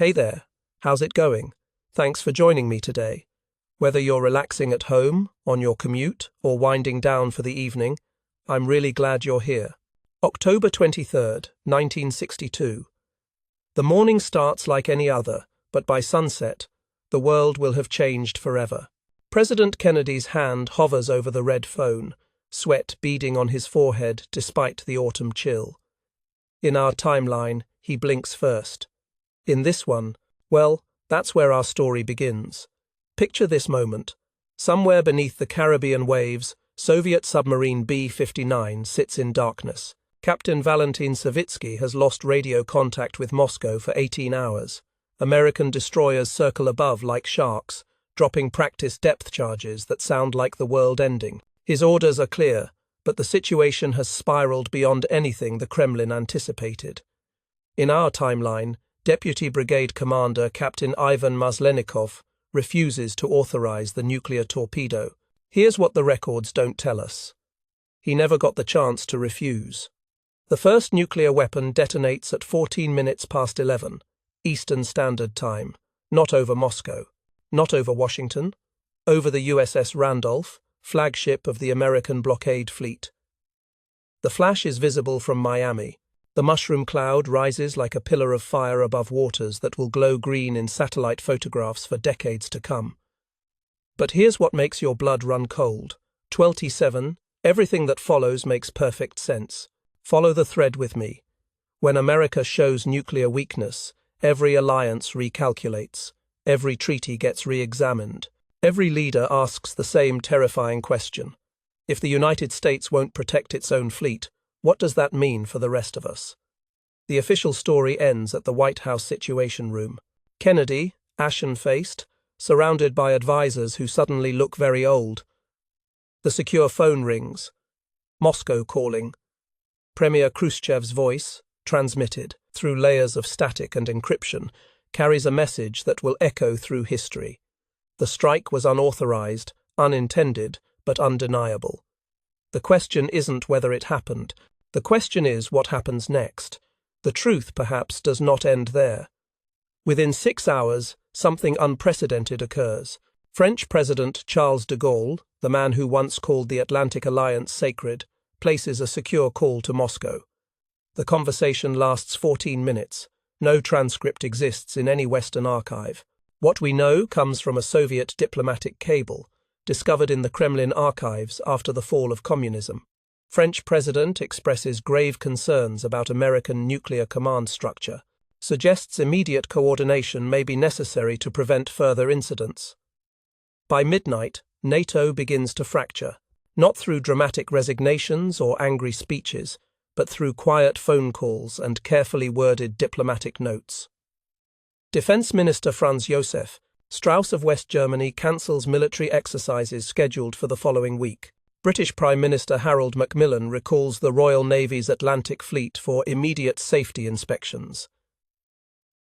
Hey there, how's it going? Thanks for joining me today. Whether you're relaxing at home, on your commute, or winding down for the evening, I'm really glad you're here. October 23rd, 1962. The morning starts like any other, but by sunset, the world will have changed forever. President Kennedy's hand hovers over the red phone, sweat beading on his forehead despite the autumn chill. In our timeline, he blinks first. In this one, well, that's where our story begins. Picture this moment. Somewhere beneath the Caribbean waves, Soviet submarine B-59 sits in darkness. Captain Valentin Savitsky has lost radio contact with Moscow for 18 hours. American destroyers circle above like sharks, dropping practice depth charges that sound like the world ending. His orders are clear, but the situation has spiraled beyond anything the Kremlin anticipated. In our timeline, Deputy Brigade Commander Captain Ivan Maslenikov refuses to authorize the nuclear torpedo. Here's what the records don't tell us. He never got the chance to refuse. The first nuclear weapon detonates at 14 minutes past 11, Eastern Standard Time, not over Moscow, not over Washington, over the USS Randolph, flagship of the American blockade fleet. The flash is visible from Miami. The mushroom cloud rises like a pillar of fire above waters that will glow green in satellite photographs for decades to come. But here's what makes your blood run cold. 27, everything that follows makes perfect sense. Follow the thread with me. When America shows nuclear weakness, every alliance recalculates, every treaty gets re-examined. Every leader asks the same terrifying question. If the United States won't protect its own fleet, what does that mean for the rest of us? The official story ends at the White House Situation Room. Kennedy, ashen-faced, surrounded by advisors who suddenly look very old. The secure phone rings. Moscow calling. Premier Khrushchev's voice, transmitted through layers of static and encryption, carries a message that will echo through history. The strike was unauthorized, unintended, but undeniable. The question isn't whether it happened. The question is what happens next. The truth, perhaps, does not end there. Within 6 hours, something unprecedented occurs. French President Charles de Gaulle, the man who once called the Atlantic Alliance sacred, places a secure call to Moscow. The conversation lasts 14 minutes. No transcript exists in any Western archive. What we know comes from a Soviet diplomatic cable, discovered in the Kremlin archives after the fall of communism. French president expresses grave concerns about American nuclear command structure, suggests immediate coordination may be necessary to prevent further incidents. By midnight, NATO begins to fracture, not through dramatic resignations or angry speeches, but through quiet phone calls and carefully worded diplomatic notes. Defense Minister Franz Josef Strauss of West Germany cancels military exercises scheduled for the following week. British Prime Minister Harold Macmillan recalls the Royal Navy's Atlantic Fleet for immediate safety inspections.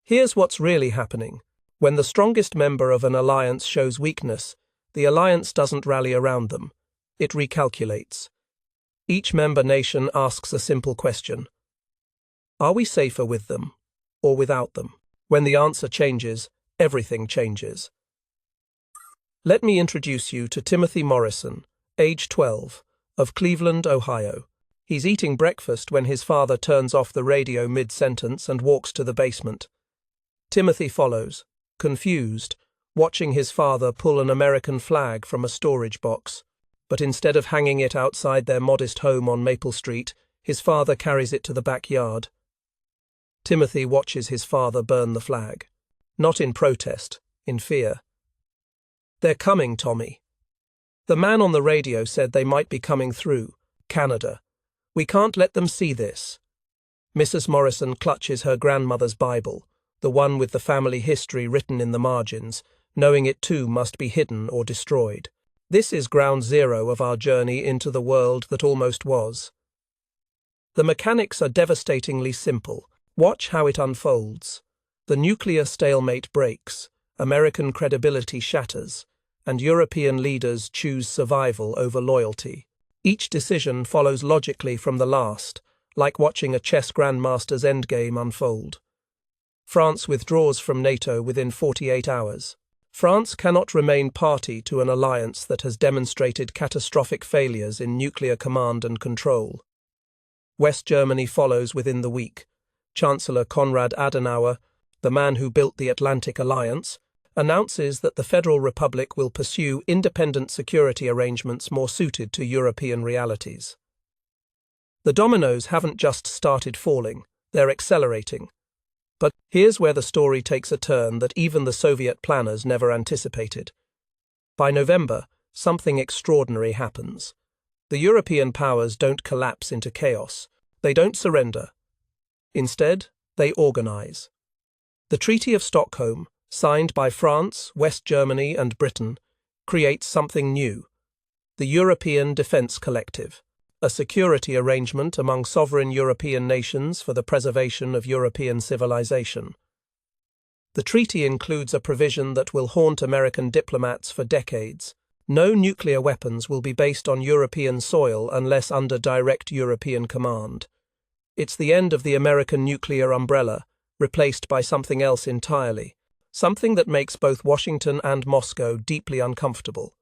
Here's what's really happening. When the strongest member of an alliance shows weakness, the alliance doesn't rally around them. It recalculates. Each member nation asks a simple question. Are we safer with them or without them? When the answer changes, everything changes. Let me introduce you to Timothy Morrison, age 12, of Cleveland, Ohio. He's eating breakfast when his father turns off the radio mid-sentence and walks to the basement. Timothy follows, confused, watching his father pull an American flag from a storage box. But instead of hanging it outside their modest home on Maple Street, his father carries it to the backyard. Timothy watches his father burn the flag. Not in protest, in fear. They're coming, Tommy. The man on the radio said they might be coming through, Canada. We can't let them see this. Mrs. Morrison clutches her grandmother's Bible, the one with the family history written in the margins, knowing it too must be hidden or destroyed. This is ground zero of our journey into the world that almost was. The mechanics are devastatingly simple. Watch how it unfolds. The nuclear stalemate breaks, American credibility shatters, and European leaders choose survival over loyalty. Each decision follows logically from the last, like watching a chess grandmaster's endgame unfold. France withdraws from NATO within 48 hours. France cannot remain party to an alliance that has demonstrated catastrophic failures in nuclear command and control. West Germany follows within the week. Chancellor Konrad Adenauer, the man who built the Atlantic Alliance, announces that the Federal Republic will pursue independent security arrangements more suited to European realities. The dominoes haven't just started falling, they're accelerating. But here's where the story takes a turn that even the Soviet planners never anticipated. By November, something extraordinary happens. The European powers don't collapse into chaos. They don't surrender. Instead, they organize. The Treaty of Stockholm, signed by France, West Germany, and Britain, creates something new: the European Defence Collective, a security arrangement among sovereign European nations for the preservation of European civilization. The treaty includes a provision that will haunt American diplomats for decades. No nuclear weapons will be based on European soil unless under direct European command. It's the end of the American nuclear umbrella, replaced by something else entirely, something that makes both Washington and Moscow deeply uncomfortable.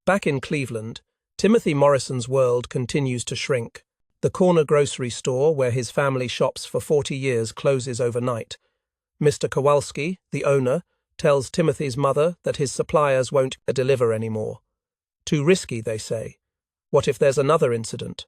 Back in Cleveland, Timothy Morrison's world continues to shrink. The corner grocery store where his family shops for 40 years closes overnight. Mr. Kowalski, the owner, tells Timothy's mother that his suppliers won't deliver anymore. Too risky, they say. What if there's another incident?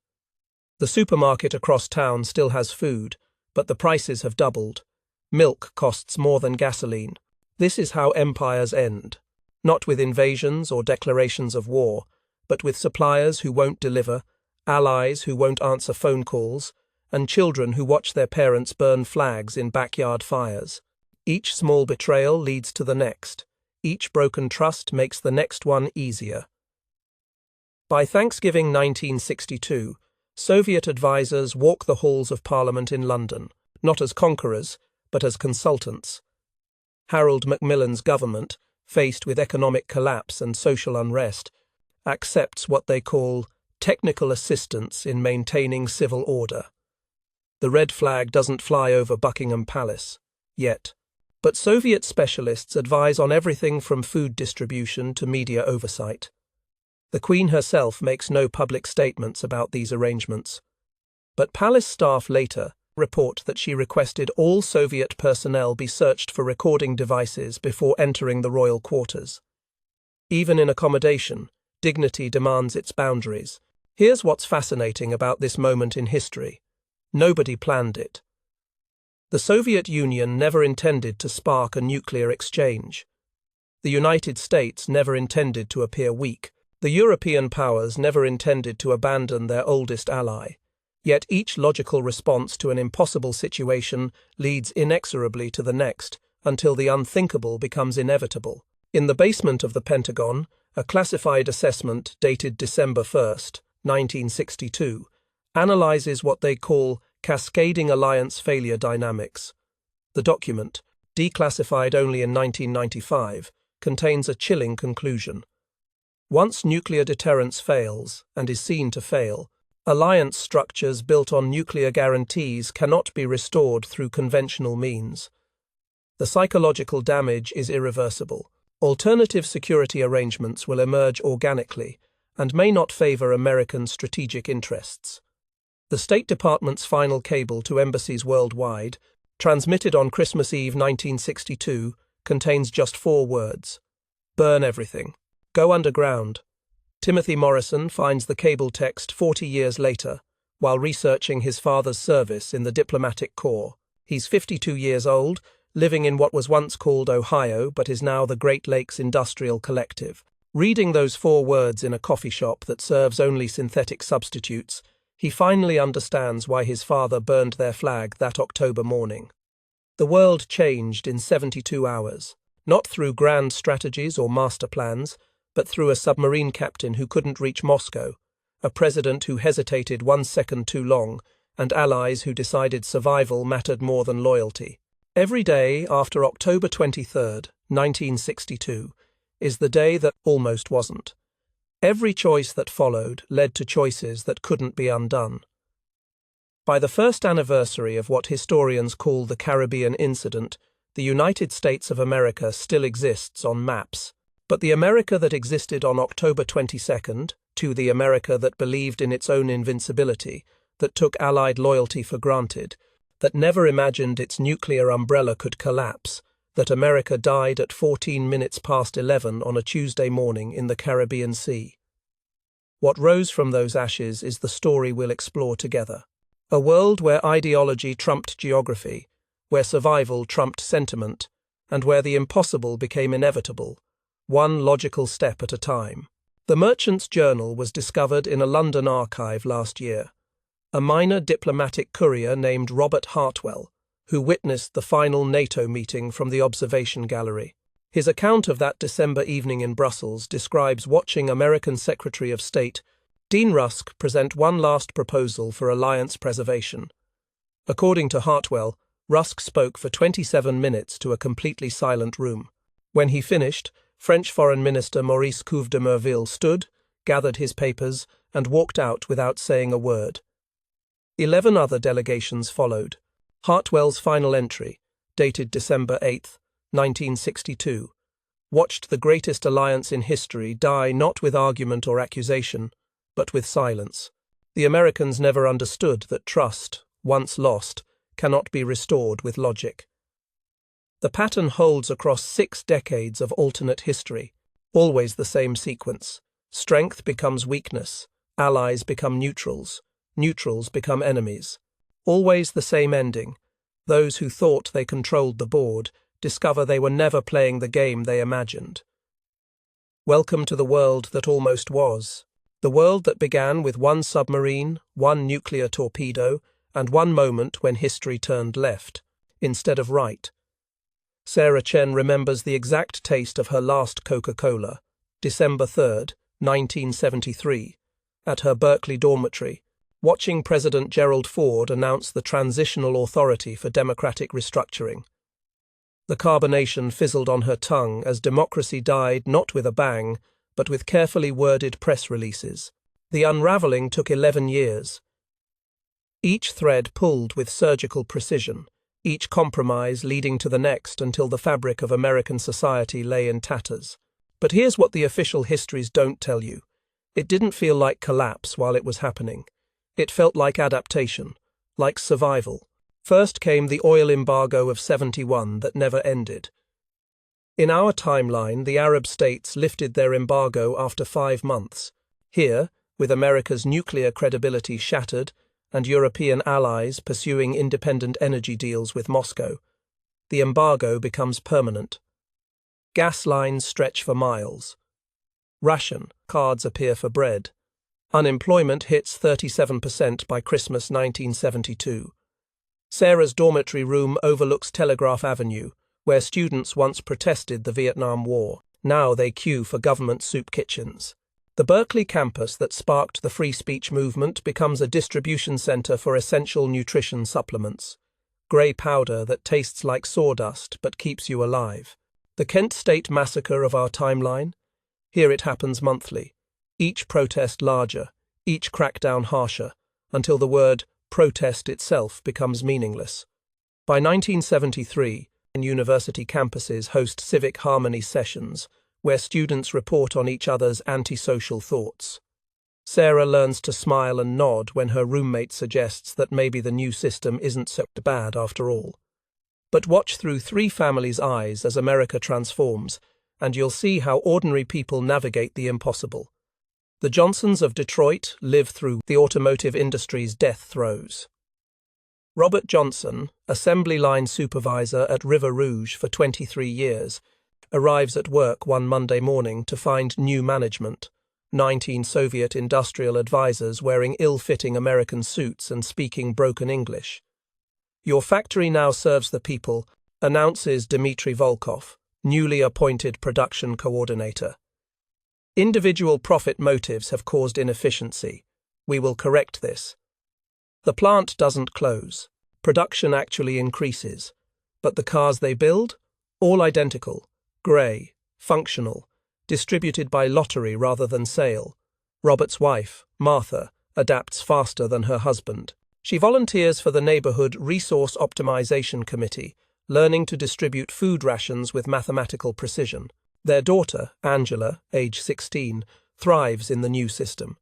The supermarket across town still has food, but the prices have doubled. Milk costs more than gasoline. This is how empires end. Not with invasions or declarations of war, but with suppliers who won't deliver, allies who won't answer phone calls, and children who watch their parents burn flags in backyard fires. Each small betrayal leads to the next. Each broken trust makes the next one easier. By Thanksgiving 1962, Soviet advisors walk the halls of Parliament in London, not as conquerors, but as consultants. Harold Macmillan's government, faced with economic collapse and social unrest, accepts what they call technical assistance in maintaining civil order. The red flag doesn't fly over Buckingham Palace, yet. But Soviet specialists advise on everything from food distribution to media oversight. The Queen herself makes no public statements about these arrangements. But palace staff later report that she requested all Soviet personnel be searched for recording devices before entering the royal quarters. Even in accommodation, dignity demands its boundaries. Here's what's fascinating about this moment in history. Nobody planned it. The Soviet Union never intended to spark a nuclear exchange. The United States never intended to appear weak. The European powers never intended to abandon their oldest ally. Yet each logical response to an impossible situation leads inexorably to the next, until the unthinkable becomes inevitable. In the basement of the Pentagon, a classified assessment dated December 1st, 1962, analyzes what they call cascading alliance failure dynamics. The document, declassified only in 1995, contains a chilling conclusion. Once nuclear deterrence fails, and is seen to fail, alliance structures built on nuclear guarantees cannot be restored through conventional means. The psychological damage is irreversible. Alternative security arrangements will emerge organically and may not favor American strategic interests. The State Department's final cable to embassies worldwide, transmitted on Christmas Eve 1962, contains just 4 words: burn everything. Go underground. Timothy Morrison finds the cable text 40 years later, while researching his father's service in the diplomatic corps. He's 52 years old, living in what was once called Ohio but is now the Great Lakes Industrial Collective. Reading those 4 words in a coffee shop that serves only synthetic substitutes, he finally understands why his father burned their flag that October morning. The world changed in 72 hours, not through grand strategies or master plans, but through a submarine captain who couldn't reach Moscow, a president who hesitated 1 second too long, and allies who decided survival mattered more than loyalty. Every day after October 23, 1962, is the day that almost wasn't. Every choice that followed led to choices that couldn't be undone. By the first anniversary of what historians call the Caribbean Incident, the United States of America still exists on maps. But the America that existed on October 22nd, to the America that believed in its own invincibility, that took Allied loyalty for granted, that never imagined its nuclear umbrella could collapse, that America died at 14 minutes past 11 on a Tuesday morning in the Caribbean Sea. What rose from those ashes is the story we'll explore together. A world where ideology trumped geography, where survival trumped sentiment, and where the impossible became inevitable, one logical step at a time. The Merchant's Journal was discovered in a London archive last year. A minor diplomatic courier named Robert Hartwell, who witnessed the final NATO meeting from the observation gallery. His account of that December evening in Brussels describes watching American Secretary of State Dean Rusk present one last proposal for alliance preservation. According to Hartwell, Rusk spoke for 27 minutes to a completely silent room. When he finished, French Foreign Minister Maurice Couve de Merville stood, gathered his papers, and walked out without saying a word. 11 other delegations followed. Hartwell's final entry, dated December 8, 1962, watched the greatest alliance in history die not with argument or accusation, but with silence. The Americans never understood that trust, once lost, cannot be restored with logic. The pattern holds across 6 decades of alternate history, always the same sequence. Strength becomes weakness, allies become neutrals, neutrals become enemies. Always the same ending. Those who thought they controlled the board discover they were never playing the game they imagined. Welcome to the world that almost was. The world that began with one submarine, one nuclear torpedo, and one moment when history turned left, instead of right. Sarah Chen remembers the exact taste of her last Coca-Cola, December 3, 1973, at her Berkeley dormitory, watching President Gerald Ford announce the Transitional Authority for Democratic Restructuring. The carbonation fizzled on her tongue as democracy died not with a bang, but with carefully worded press releases. The unravelling took 11 years. Each thread pulled with surgical precision, each compromise leading to the next until the fabric of American society lay in tatters. But here's what the official histories don't tell you. It didn't feel like collapse while it was happening. It felt like adaptation, like survival. First came the oil embargo of 71 that never ended. In our timeline, the Arab states lifted their embargo after 5 months. Here, with America's nuclear credibility shattered and European allies pursuing independent energy deals with Moscow, the embargo becomes permanent. Gas lines stretch for miles. Ration cards appear for bread. Unemployment hits 37% by Christmas 1972. Sarah's dormitory room overlooks Telegraph Avenue, where students once protested the Vietnam War. Now they queue for government soup kitchens. The Berkeley campus that sparked the free speech movement becomes a distribution center for essential nutrition supplements. Grey powder that tastes like sawdust but keeps you alive. The Kent State massacre of our timeline? Here it happens monthly. Each protest larger, each crackdown harsher, until the word protest itself becomes meaningless. By 1973, university campuses host civic harmony sessions, where students report on each other's antisocial thoughts. Sarah learns to smile and nod when her roommate suggests that maybe the new system isn't so bad after all. But watch through 3 families' eyes as America transforms, and you'll see how ordinary people navigate the impossible. The Johnsons of Detroit live through the automotive industry's death throes. Robert Johnson, assembly line supervisor at River Rouge for 23 years, arrives at work one Monday morning to find new management, 19 Soviet industrial advisors wearing ill-fitting American suits and speaking broken English. Your factory now serves the people, announces Dmitry Volkov, newly appointed production coordinator. Individual profit motives have caused inefficiency. We will correct this. The plant doesn't close. Production actually increases. But the cars they build? All identical, grey, functional, distributed by lottery rather than sale. Robert's wife, Martha, adapts faster than her husband. She volunteers for the neighborhood Resource Optimization Committee, learning to distribute food rations with mathematical precision. Their daughter, Angela, age 16, thrives in the new system.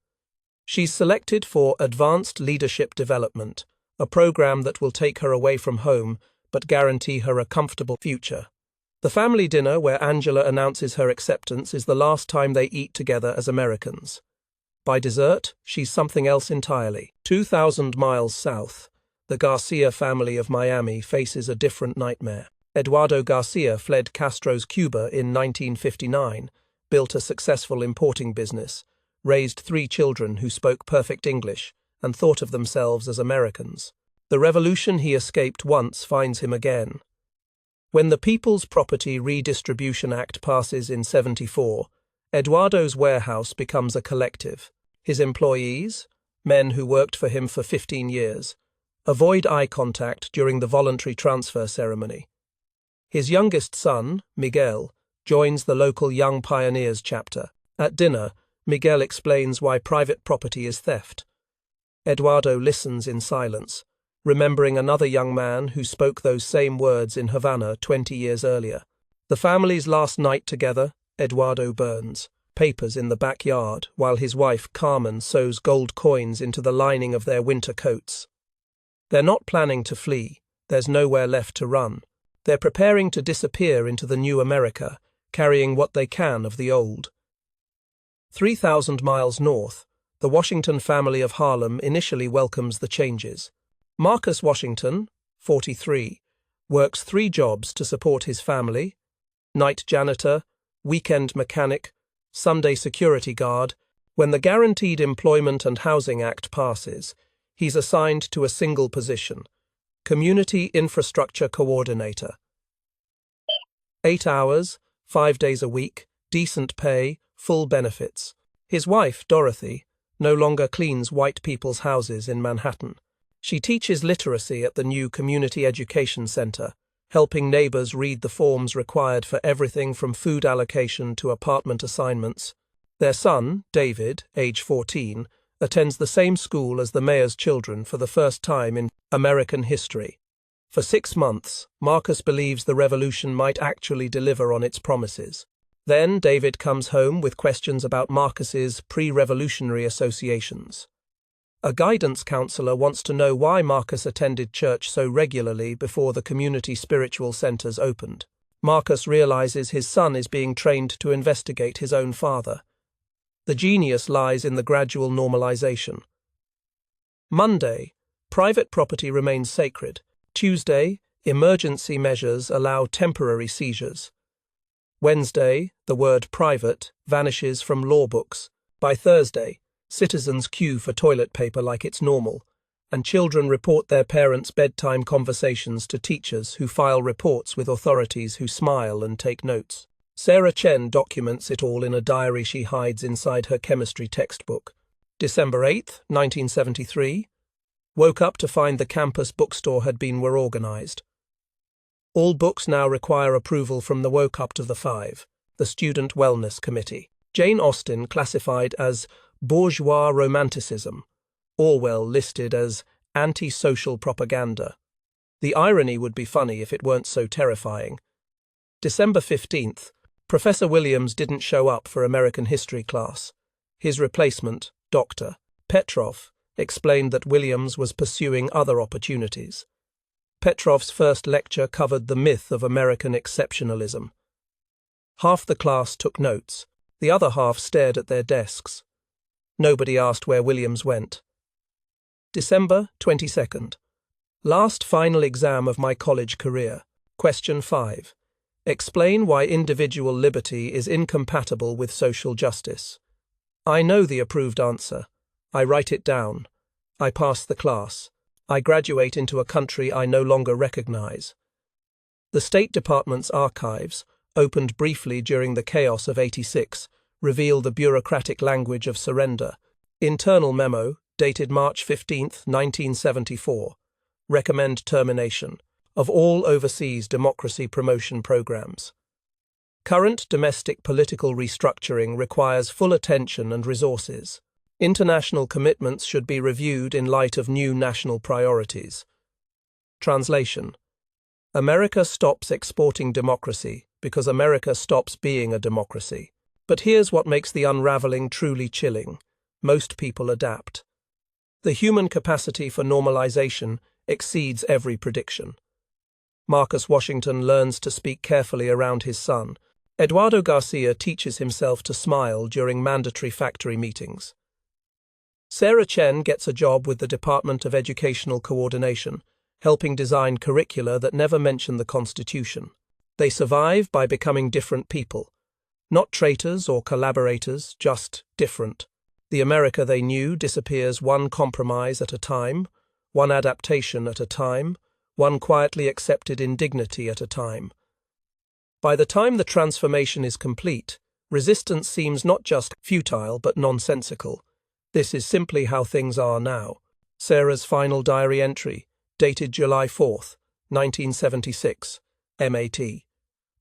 She's selected for Advanced Leadership Development, a program that will take her away from home but guarantee her a comfortable future. The family dinner where Angela announces her acceptance is the last time they eat together as Americans. By dessert, she's something else entirely. 2,000 miles south, the Garcia family of Miami faces a different nightmare. Eduardo Garcia fled Castro's Cuba in 1959, built a successful importing business, raised 3 children who spoke perfect English, and thought of themselves as Americans. The revolution he escaped once finds him again. When the People's Property Redistribution Act passes in '74, Eduardo's warehouse becomes a collective. His employees, men who worked for him for 15 years, avoid eye contact during the voluntary transfer ceremony. His youngest son, Miguel, joins the local Young Pioneers chapter. At dinner, Miguel explains why private property is theft. Eduardo listens in silence, remembering another young man who spoke those same words in Havana 20 years earlier. The family's last night together, Eduardo burns papers in the backyard while his wife Carmen sews gold coins into the lining of their winter coats. They're not planning to flee. There's nowhere left to run. They're preparing to disappear into the new America, carrying what they can of the old. 3,000 miles north, the Washington family of Harlem initially welcomes the changes. Marcus Washington, 43, works 3 jobs to support his family: night janitor, weekend mechanic, Sunday security guard. When the Guaranteed Employment and Housing Act passes, he's assigned to a single position: Community Infrastructure Coordinator. 8 hours, 5 days a week, decent pay, full benefits. His wife, Dorothy, no longer cleans white people's houses in Manhattan. She teaches literacy at the new Community Education Center, helping neighbors read the forms required for everything from food allocation to apartment assignments. Their son, David, age 14, attends the same school as the mayor's children for the first time in American history. For 6 months, Marcus believes the revolution might actually deliver on its promises. Then David comes home with questions about Marcus's pre-revolutionary associations. A guidance counselor wants to know why Marcus attended church so regularly before the community spiritual centers opened. Marcus realizes his son is being trained to investigate his own father. The genius lies in the gradual normalization. Monday, private property remains sacred. Tuesday, emergency measures allow temporary seizures. Wednesday, the word private vanishes from law books. By Thursday, citizens queue for toilet paper like it's normal, and children report their parents' bedtime conversations to teachers who file reports with authorities who smile and take notes. Sarah Chen documents it all in a diary she hides inside her chemistry textbook. December 8, 1973. Woke up to find the campus bookstore had been reorganized. All books now require approval from the Woke Up to the 5, the Student Wellness Committee. Jane Austen classified as bourgeois romanticism, Orwell listed as anti-social propaganda. The irony would be funny if it weren't so terrifying. December 15th, Professor Williams didn't show up for American history class. His replacement, Dr. Petrov, explained that Williams was pursuing other opportunities. Petrov's first lecture covered the myth of American exceptionalism. Half the class took notes, the other half stared at their desks. Nobody asked where Williams went. December 22nd. Last final exam of my college career. Question 5. Explain why individual liberty is incompatible with social justice. I know the approved answer. I write it down. I pass the class. I graduate into a country I no longer recognize. The State Department's archives, opened briefly during the chaos of '86, reveal the bureaucratic language of surrender. Internal memo, dated March 15, 1974. Recommend termination of all overseas democracy promotion programs. Current domestic political restructuring requires full attention and resources. International commitments should be reviewed in light of new national priorities. Translation: America stops exporting democracy because America stops being a democracy. But here's what makes the unraveling truly chilling. Most people adapt. The human capacity for normalization exceeds every prediction. Marcus Washington learns to speak carefully around his son. Eduardo Garcia teaches himself to smile during mandatory factory meetings. Sarah Chen gets a job with the Department of Educational Coordination, helping design curricula that never mention the Constitution. They survive by becoming different people. Not traitors or collaborators, just different. The America they knew disappears one compromise at a time, one adaptation at a time, one quietly accepted indignity at a time. By the time the transformation is complete, resistance seems not just futile but nonsensical. This is simply how things are now. Sarah's final diary entry, dated July 4th, 1976, MAT.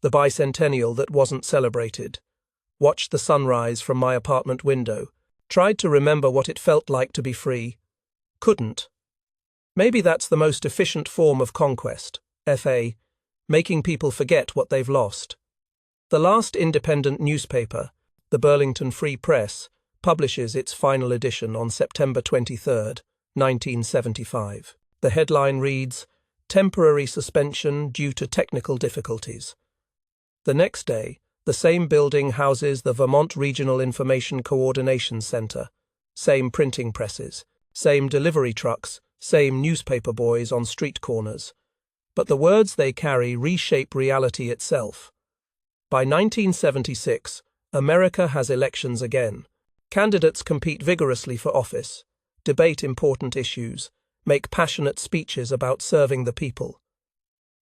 The bicentennial that wasn't celebrated. Watched the sunrise from my apartment window. Tried to remember what it felt like to be free. Couldn't. Maybe that's the most efficient form of conquest, FA, making people forget what they've lost. The last independent newspaper, the Burlington Free Press, publishes its final edition on September 23, 1975. The headline reads, "Temporary suspension due to technical difficulties." The next day, the same building houses the Vermont Regional Information Coordination Center. Same printing presses, same delivery trucks, same newspaper boys on street corners. But the words they carry reshape reality itself. By 1976, America has elections again. Candidates compete vigorously for office, debate important issues, make passionate speeches about serving the people.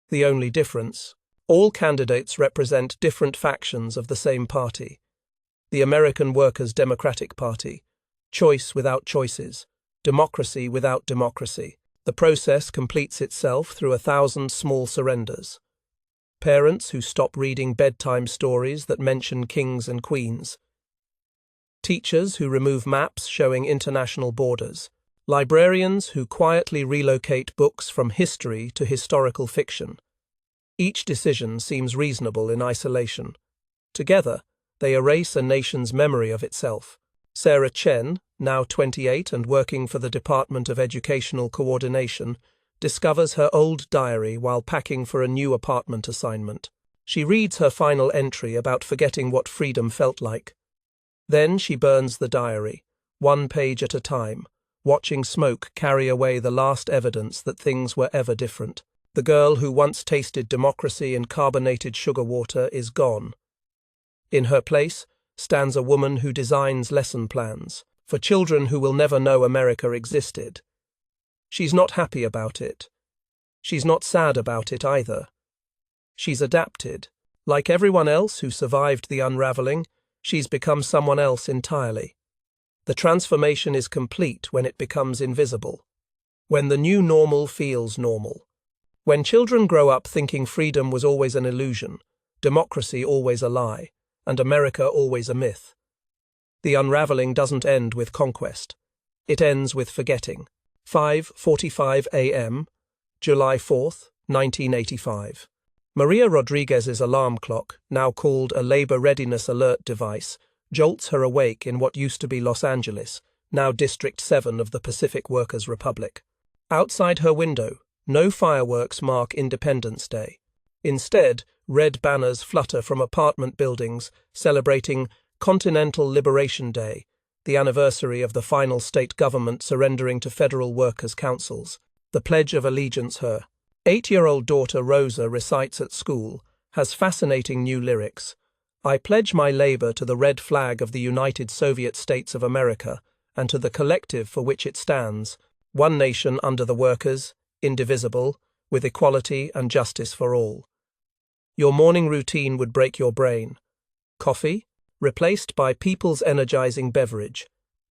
The only difference: all candidates represent different factions of the same party. The American Workers' Democratic Party. Choice without choices. Democracy without democracy. The process completes itself through 1,000 small surrenders. Parents who stop reading bedtime stories that mention kings and queens. Teachers who remove maps showing international borders. Librarians who quietly relocate books from history to historical fiction. Each decision seems reasonable in isolation. Together, they erase a nation's memory of itself. Sarah Chen, now 28 and working for the Department of Educational Coordination, discovers her old diary while packing for a new apartment assignment. She reads her final entry about forgetting what freedom felt like. Then she burns the diary, one page at a time, watching smoke carry away the last evidence that things were ever different. The girl who once tasted democracy in carbonated sugar water is gone. In her place stands a woman who designs lesson plans for children who will never know America existed. She's not happy about it. She's not sad about it either. She's adapted. Like everyone else who survived the unraveling, she's become someone else entirely. The transformation is complete when it becomes invisible. When the new normal feels normal. When children grow up thinking freedom was always an illusion, democracy always a lie, and America always a myth. The unraveling doesn't end with conquest. It ends with forgetting. 5:45 a.m., July 4th, 1985. Maria Rodriguez's alarm clock, now called a labor readiness alert device, jolts her awake in what used to be Los Angeles, now District 7 of the Pacific Workers' Republic. Outside her window, no fireworks mark Independence Day. Instead, red banners flutter from apartment buildings celebrating Continental Liberation Day, the anniversary of the final state government surrendering to federal workers' councils. The Pledge of Allegiance her 8-year-old daughter Rosa recites at school, has fascinating new lyrics. I pledge my labor to the red flag of the United Soviet States of America and to the collective for which it stands, one nation under the workers, indivisible, with equality and justice for all. Your morning routine would break your brain. Coffee, replaced by People's Energizing Beverage,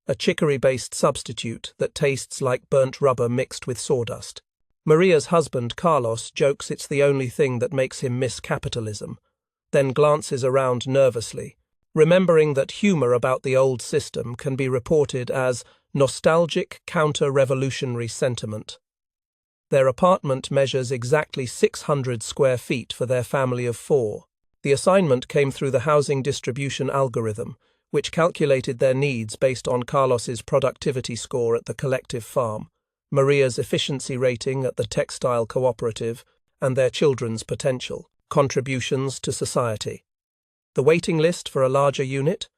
a chicory-based substitute that tastes like burnt rubber mixed with sawdust. Maria's husband, Carlos, jokes it's the only thing that makes him miss capitalism, then glances around nervously. remembering that humor about the old system can be reported as nostalgic counter-revolutionary sentiment. Their apartment measures exactly 600 square feet for their family of 4. The assignment came through the housing distribution algorithm, which calculated their needs based on Carlos's productivity score at the collective farm, Maria's efficiency rating at the textile cooperative, and their children's potential contributions to society. The waiting list for a larger unit?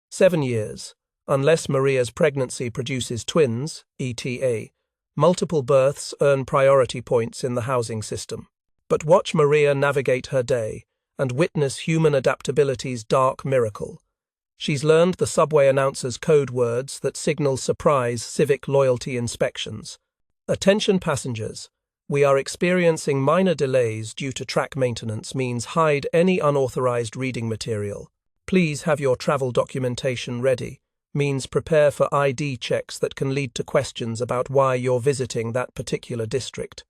7 years, unless Maria's pregnancy produces twins, ETA. Multiple births earn priority points in the housing system. But watch Maria navigate her day and witness human adaptability's dark miracle. She's learned the subway announcer's code words that signal surprise civic loyalty inspections. Attention passengers. We are experiencing minor delays due to track maintenance means hide any unauthorized reading material. Please have your travel documentation ready means prepare for ID checks that can lead to questions about why you're visiting that particular district.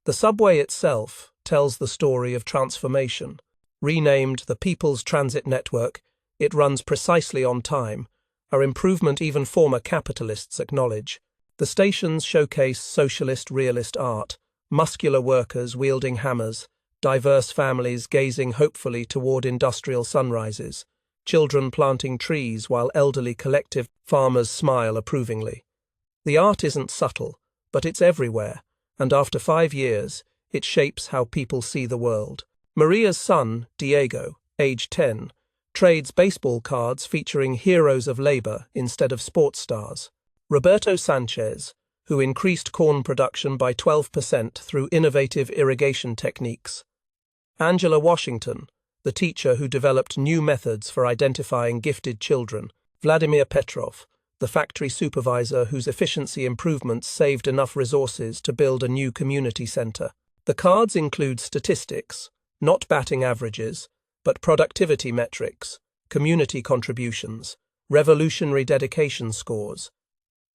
The subway itself tells the story of transformation. Renamed the People's Transit Network, it runs precisely on time, an improvement even former capitalists acknowledge. The stations showcase socialist realist art, muscular workers wielding hammers, diverse families gazing hopefully toward industrial sunrises, children planting trees while elderly collective farmers smile approvingly. The art isn't subtle, but it's everywhere, and after 5 years, it shapes how people see the world. Maria's son, Diego, age 10, trades baseball cards featuring heroes of labor instead of sports stars. Roberto Sanchez, who increased corn production by 12% through innovative irrigation techniques. Angela Washington, the teacher who developed new methods for identifying gifted children. Vladimir Petrov, the factory supervisor whose efficiency improvements saved enough resources to build a new community center. The cards include statistics, not batting averages, but productivity metrics, community contributions, revolutionary dedication scores.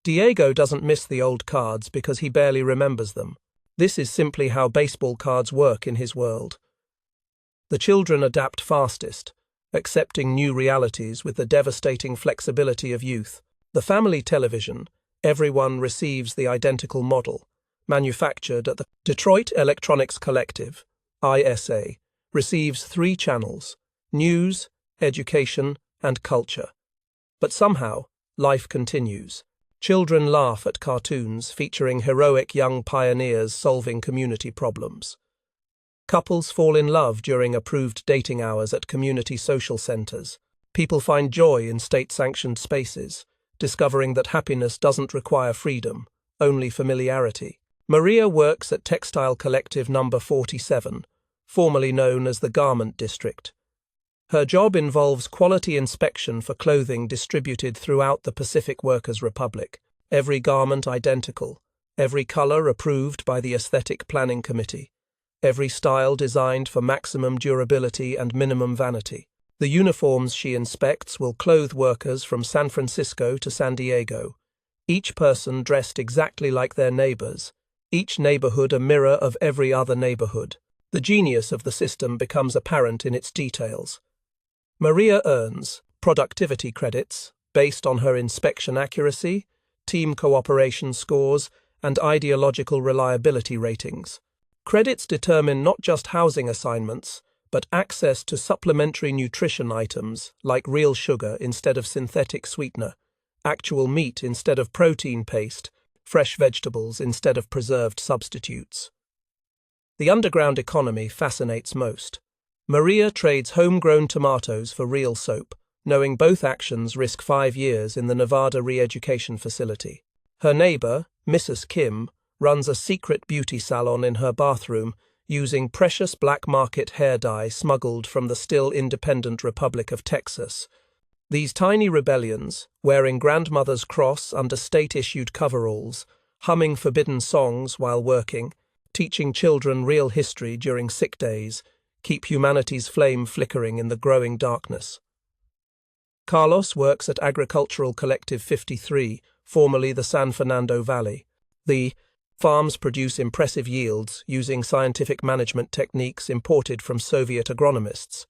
Diego doesn't miss the old cards because he barely remembers them. This is simply how baseball cards work in his world. The children adapt fastest, accepting new realities with the devastating flexibility of youth. The family television, everyone receives the identical model, manufactured at the Detroit Electronics Collective, ISA, receives 3 channels: news, education, and culture. But somehow, life continues. Children laugh at cartoons featuring heroic young pioneers solving community problems. Couples fall in love during approved dating hours at community social centers. People find joy in state-sanctioned spaces, discovering that happiness doesn't require freedom, only familiarity. Maria works at Textile Collective Number 47, formerly known as the Garment District. Her job involves quality inspection for clothing distributed throughout the Pacific Workers' Republic. Every garment identical, every color approved by the Aesthetic Planning Committee, every style designed for maximum durability and minimum vanity. The uniforms she inspects will clothe workers from San Francisco to San Diego, each person dressed exactly like their neighbors, each neighborhood a mirror of every other neighborhood. The genius of the system becomes apparent in its details. Maria earns productivity credits based on her inspection accuracy, team cooperation scores, and ideological reliability ratings. Credits determine not just housing assignments, but access to supplementary nutrition items like real sugar instead of synthetic sweetener, actual meat instead of protein paste, fresh vegetables instead of preserved substitutes. The underground economy fascinates most. Maria trades homegrown tomatoes for real soap, knowing both actions risk 5 years in the Nevada re-education facility. Her neighbor, Mrs. Kim, runs a secret beauty salon in her bathroom using precious black market hair dye smuggled from the still independent Republic of Texas. These tiny rebellions, wearing grandmother's cross under state-issued coveralls, humming forbidden songs while working, teaching children real history during sick days, keep humanity's flame flickering in the growing darkness. Carlos works at Agricultural Collective 53, formerly the San Fernando Valley. The farms produce impressive yields using scientific management techniques imported from Soviet agronomists.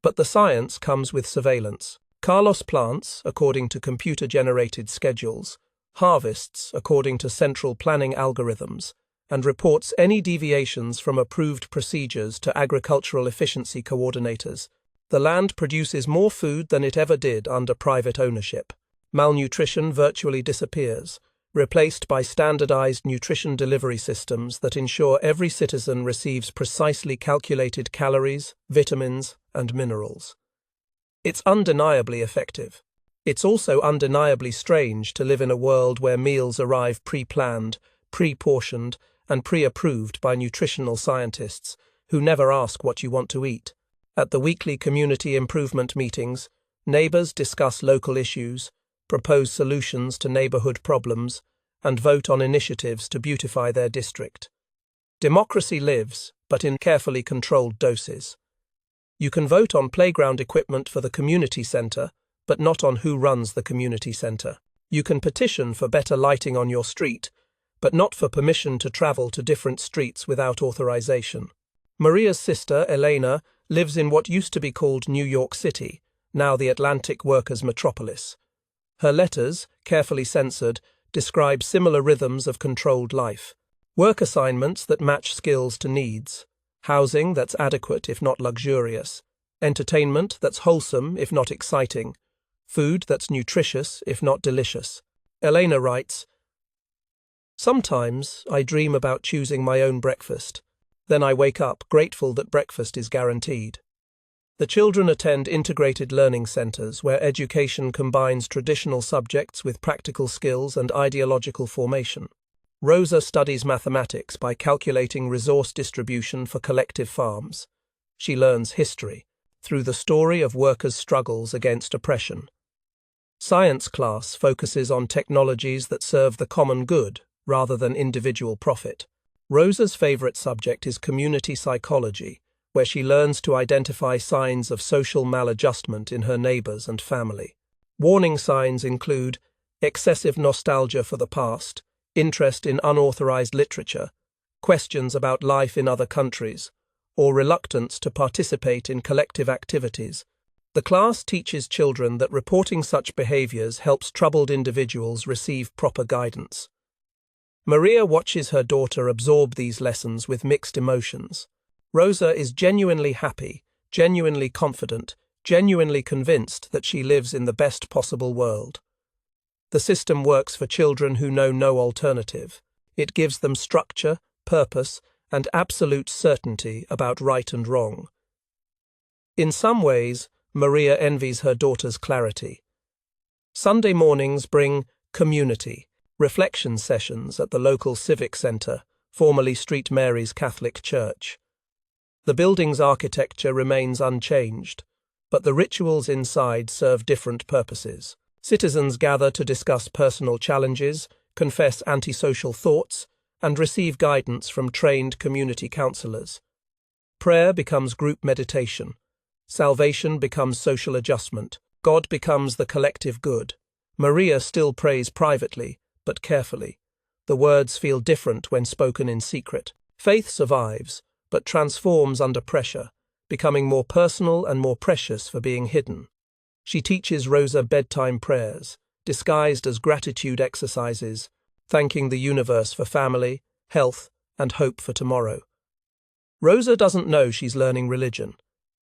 But the science comes with surveillance. Carlos plants, according to computer-generated schedules, harvests according to central planning algorithms, and reports any deviations from approved procedures to agricultural efficiency coordinators. The land produces more food than it ever did under private ownership. Malnutrition virtually disappears, replaced by standardized nutrition delivery systems that ensure every citizen receives precisely calculated calories, vitamins, and minerals. It's undeniably effective. It's also undeniably strange to live in a world where meals arrive pre-planned, pre-portioned, and pre-approved by nutritional scientists who never ask what you want to eat. At the weekly community improvement meetings, neighbors discuss local issues, propose solutions to neighborhood problems, and vote on initiatives to beautify their district. Democracy lives, but in carefully controlled doses. You can vote on playground equipment for the community center, but not on who runs the community center. You can petition for better lighting on your street, but not for permission to travel to different streets without authorization. Maria's sister, Elena, lives in what used to be called New York City, now the Atlantic workers' metropolis. Her letters, carefully censored, describe similar rhythms of controlled life. Work assignments that match skills to needs, housing that's adequate if not luxurious, entertainment that's wholesome if not exciting, food that's nutritious if not delicious. Elena writes, "Sometimes I dream about choosing my own breakfast. Then I wake up grateful that breakfast is guaranteed." The children attend integrated learning centers where education combines traditional subjects with practical skills and ideological formation. Rosa studies mathematics by calculating resource distribution for collective farms. She learns history through the story of workers' struggles against oppression. Science class focuses on technologies that serve the common good rather than individual profit. Rosa's favorite subject is community psychology, where she learns to identify signs of social maladjustment in her neighbors and family. Warning signs include excessive nostalgia for the past, interest in unauthorized literature, questions about life in other countries, or reluctance to participate in collective activities. The class teaches children that reporting such behaviors helps troubled individuals receive proper guidance. Maria watches her daughter absorb these lessons with mixed emotions. Rosa is genuinely happy, genuinely confident, genuinely convinced that she lives in the best possible world. The system works for children who know no alternative. It gives them structure, purpose, and absolute certainty about right and wrong. In some ways, Maria envies her daughter's clarity. Sunday mornings bring community, reflection sessions at the local civic center, formerly St. Mary's Catholic Church. The building's architecture remains unchanged, but the rituals inside serve different purposes. Citizens gather to discuss personal challenges, confess antisocial thoughts, and receive guidance from trained community counselors. Prayer becomes group meditation. Salvation becomes social adjustment. God becomes the collective good. Maria still prays privately, but carefully. The words feel different when spoken in secret. Faith survives, but transforms under pressure, becoming more personal and more precious for being hidden. She teaches Rosa bedtime prayers, disguised as gratitude exercises, thanking the universe for family, health, and hope for tomorrow. Rosa doesn't know she's learning religion.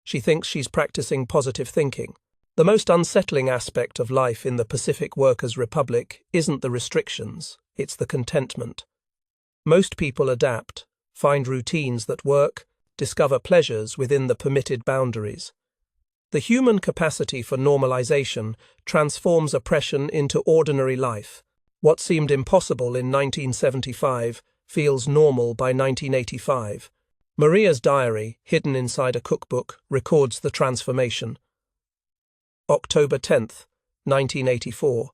She thinks she's practicing positive thinking. The most unsettling aspect of life in the Pacific Workers' Republic isn't the restrictions, it's the contentment. Most people adapt, find routines that work, discover pleasures within the permitted boundaries. The human capacity for normalization transforms oppression into ordinary life. What seemed impossible in 1975 feels normal by 1985. Maria's diary, hidden inside a cookbook, records the transformation. October 10th, 1984.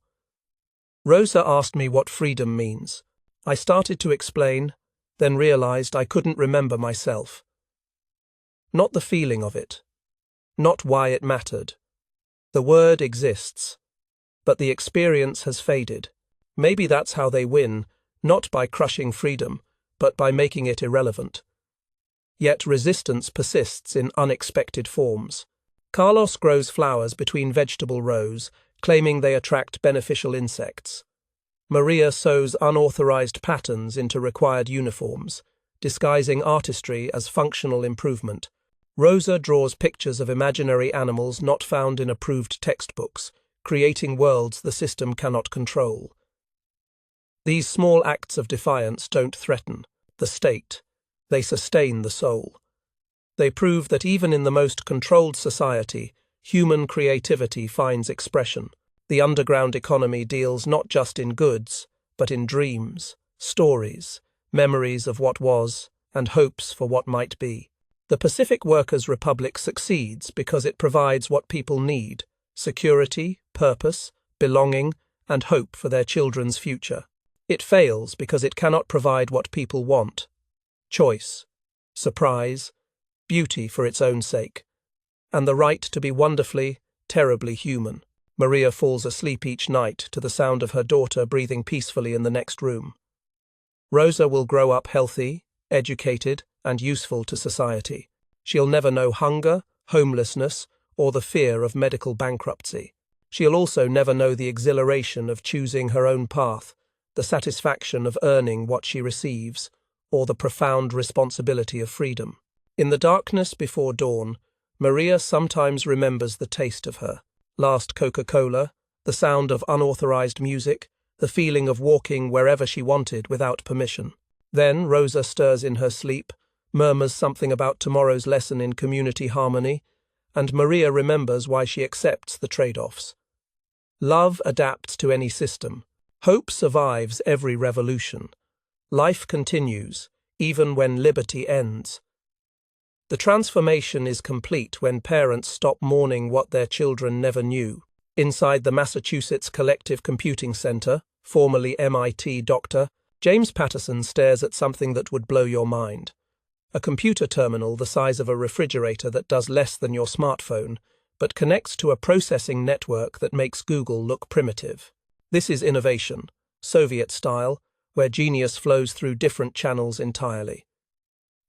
Rosa asked me what freedom means. I started to explain, then realized I couldn't remember myself. Not the feeling of it. Not why it mattered. The word exists, but the experience has faded. Maybe that's how they win, not by crushing freedom, but by making it irrelevant. Yet resistance persists in unexpected forms. Carlos grows flowers between vegetable rows, claiming they attract beneficial insects. Maria sews unauthorized patterns into required uniforms, disguising artistry as functional improvement. Rosa draws pictures of imaginary animals not found in approved textbooks, creating worlds the system cannot control. These small acts of defiance don't threaten the state, they sustain the soul. They prove that even in the most controlled society, human creativity finds expression. The underground economy deals not just in goods, but in dreams, stories, memories of what was, and hopes for what might be. The Pacific Workers' Republic succeeds because it provides what people need: security, purpose, belonging, and hope for their children's future. It fails because it cannot provide what people want: choice, surprise, beauty for its own sake, and the right to be wonderfully, terribly human. Maria falls asleep each night to the sound of her daughter breathing peacefully in the next room. Rosa will grow up healthy, educated, and useful to society. She'll never know hunger, homelessness, or the fear of medical bankruptcy. She'll also never know the exhilaration of choosing her own path, the satisfaction of earning what she receives, or the profound responsibility of freedom. In the darkness before dawn, Maria sometimes remembers the taste of her last Coca-Cola, the sound of unauthorized music, the feeling of walking wherever she wanted without permission. Then Rosa stirs in her sleep, murmurs something about tomorrow's lesson in community harmony, and Maria remembers why she accepts the trade-offs. Love adapts to any system. Hope survives every revolution. Life continues, even when liberty ends. The transformation is complete when parents stop mourning what their children never knew. Inside the Massachusetts Collective Computing Center, formerly MIT, Dr. James Patterson stares at something that would blow your mind. A computer terminal the size of a refrigerator that does less than your smartphone, but connects to a processing network that makes Google look primitive. This is innovation, Soviet style, where genius flows through different channels entirely.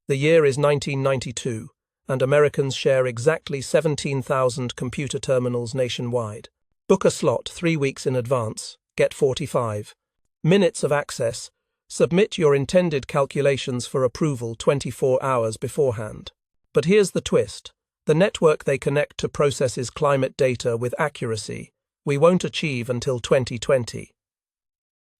The year is 1992, and Americans share exactly 17,000 computer terminals nationwide. Book a slot 3 weeks in advance, get 45 minutes of access. Submit your intended calculations for approval 24 hours beforehand. But here's the twist. The network they connect to processes climate data with accuracy we won't achieve until 2020.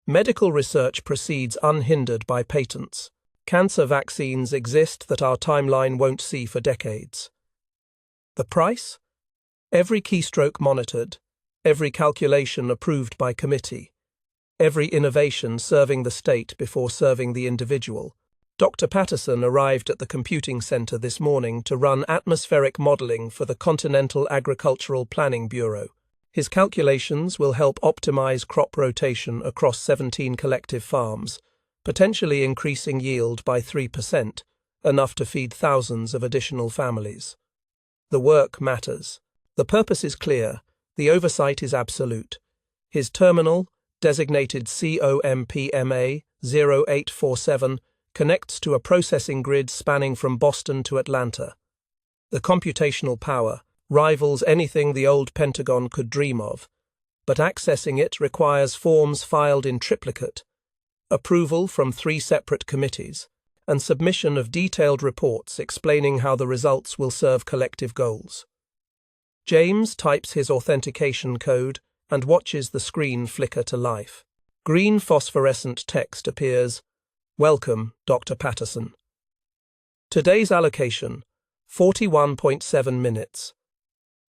Medical research proceeds unhindered by patents. Cancer vaccines exist that our timeline won't see for decades. The price? Every keystroke monitored, every calculation approved by committee, every innovation serving the state before serving the individual. Dr. Patterson arrived at the computing center this morning to run atmospheric modeling for the Continental Agricultural Planning Bureau. His calculations will help optimize crop rotation across 17 collective farms, potentially increasing yield by 3%, enough to feed thousands of additional families. The work matters. The purpose is clear. The oversight is absolute. His terminal, designated COMPMA 0847, connects to a processing grid spanning from Boston to Atlanta. The computational power rivals anything the old Pentagon could dream of, but accessing it requires forms filed in triplicate, approval from 3 separate committees, and submission of detailed reports explaining how the results will serve collective goals. James types his authentication code and watches the screen flicker to life. Green phosphorescent text appears. Welcome, Dr. Patterson. Today's allocation, 41.7 minutes.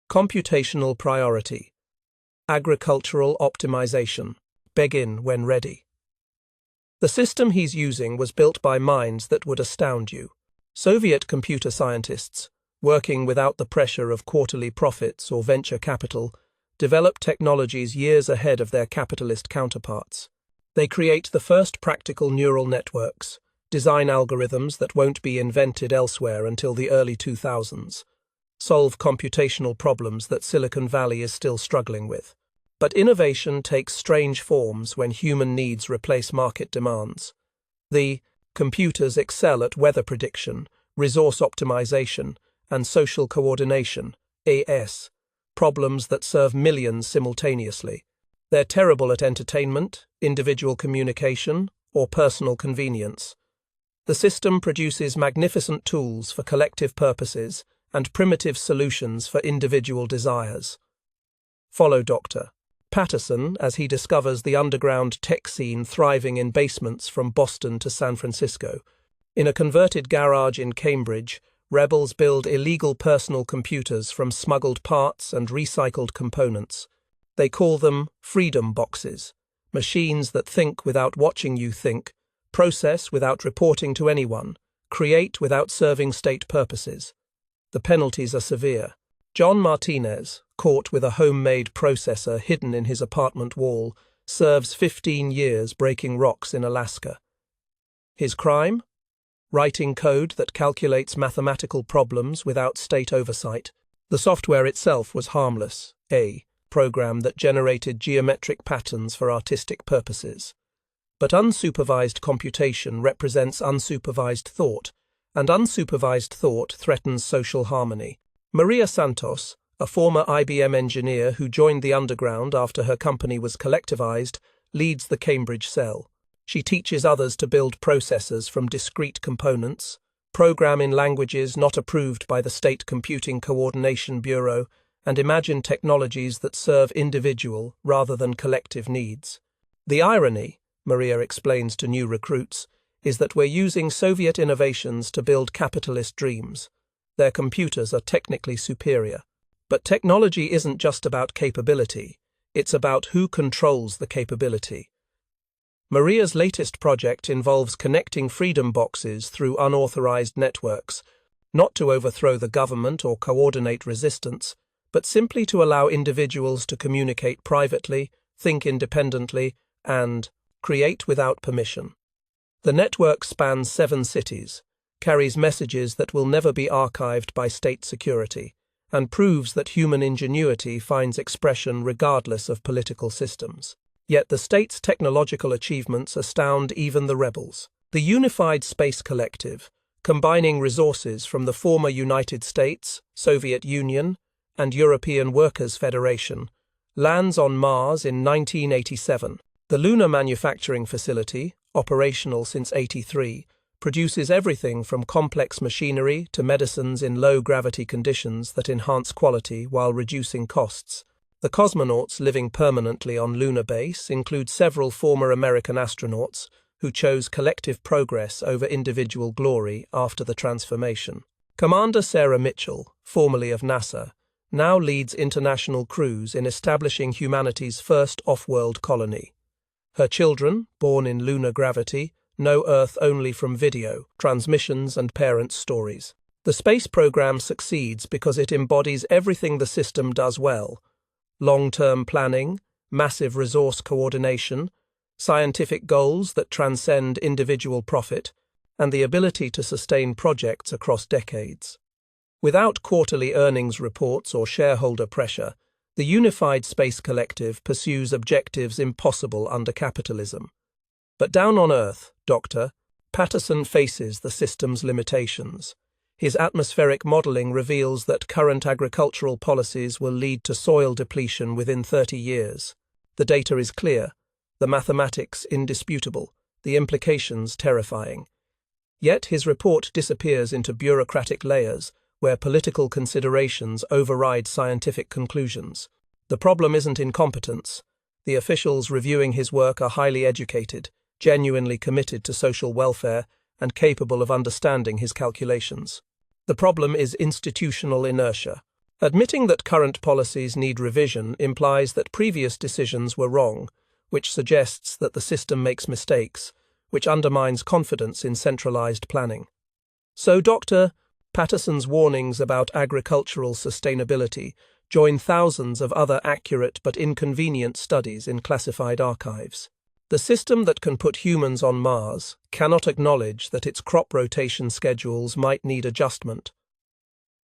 Computational priority. Agricultural optimization. Begin when ready. The system he's using was built by minds that would astound you. Soviet computer scientists, working without the pressure of quarterly profits or venture capital, develop technologies years ahead of their capitalist counterparts. They create the first practical neural networks, design algorithms that won't be invented elsewhere until the early 2000s, solve computational problems that Silicon Valley is still struggling with. But innovation takes strange forms when human needs replace market demands. The computers excel at weather prediction, resource optimization, and social coordination, AS, problems that serve millions simultaneously. They're terrible at entertainment, individual communication, or personal convenience. The system produces magnificent tools for collective purposes and primitive solutions for individual desires. Follow Dr. Patterson as he discovers the underground tech scene thriving in basements from Boston to San Francisco. In a converted garage in Cambridge, rebels build illegal personal computers from smuggled parts and recycled components. They call them freedom boxes, machines that think without watching you think, process without reporting to anyone, create without serving state purposes. The penalties are severe. John Martinez, caught with a homemade processor hidden in his apartment wall, serves 15 years breaking rocks in Alaska. His crime? Writing code that calculates mathematical problems without state oversight. The software itself was harmless, a program that generated geometric patterns for artistic purposes. But unsupervised computation represents unsupervised thought, and unsupervised thought threatens social harmony. Maria Santos, a former IBM engineer who joined the underground after her company was collectivized, leads the Cambridge cell. She teaches others to build processors from discrete components, program in languages not approved by the State Computing Coordination Bureau, and imagine technologies that serve individual rather than collective needs. The irony, Maria explains to new recruits, is that we're using Soviet innovations to build capitalist dreams. Their computers are technically superior. But technology isn't just about capability, it's about who controls the capability. Maria's latest project involves connecting freedom boxes through unauthorized networks, not to overthrow the government or coordinate resistance, but simply to allow individuals to communicate privately, think independently, and create without permission. The network spans 7 cities, carries messages that will never be archived by state security, and proves that human ingenuity finds expression regardless of political systems. Yet the state's technological achievements astound even the rebels. The Unified Space Collective, combining resources from the former United States, Soviet Union, and European Workers' Federation, lands on Mars in 1987. The lunar manufacturing facility, operational since '83, produces everything from complex machinery to medicines in low-gravity conditions that enhance quality while reducing costs. The cosmonauts living permanently on lunar base include several former American astronauts who chose collective progress over individual glory after the transformation. Commander Sarah Mitchell, formerly of NASA, now leads international crews in establishing humanity's first off-world colony. Her children, born in lunar gravity, know Earth only from video, transmissions, and parents' stories. The space program succeeds because it embodies everything the system does well: long-term planning, massive resource coordination, scientific goals that transcend individual profit, and the ability to sustain projects across decades. Without quarterly earnings reports or shareholder pressure, the Unified Space Collective pursues objectives impossible under capitalism. But down on Earth, Dr. Patterson faces the system's limitations. His atmospheric modeling reveals that current agricultural policies will lead to soil depletion within 30 years. The data is clear, the mathematics indisputable, the implications terrifying. Yet his report disappears into bureaucratic layers, where political considerations override scientific conclusions. The problem isn't incompetence. The officials reviewing his work are highly educated, genuinely committed to social welfare, and capable of understanding his calculations. The problem is institutional inertia. Admitting that current policies need revision implies that previous decisions were wrong, which suggests that the system makes mistakes, which undermines confidence in centralized planning. So Dr. Patterson's warnings about agricultural sustainability join thousands of other accurate but inconvenient studies in classified archives. The system that can put humans on Mars cannot acknowledge that its crop rotation schedules might need adjustment.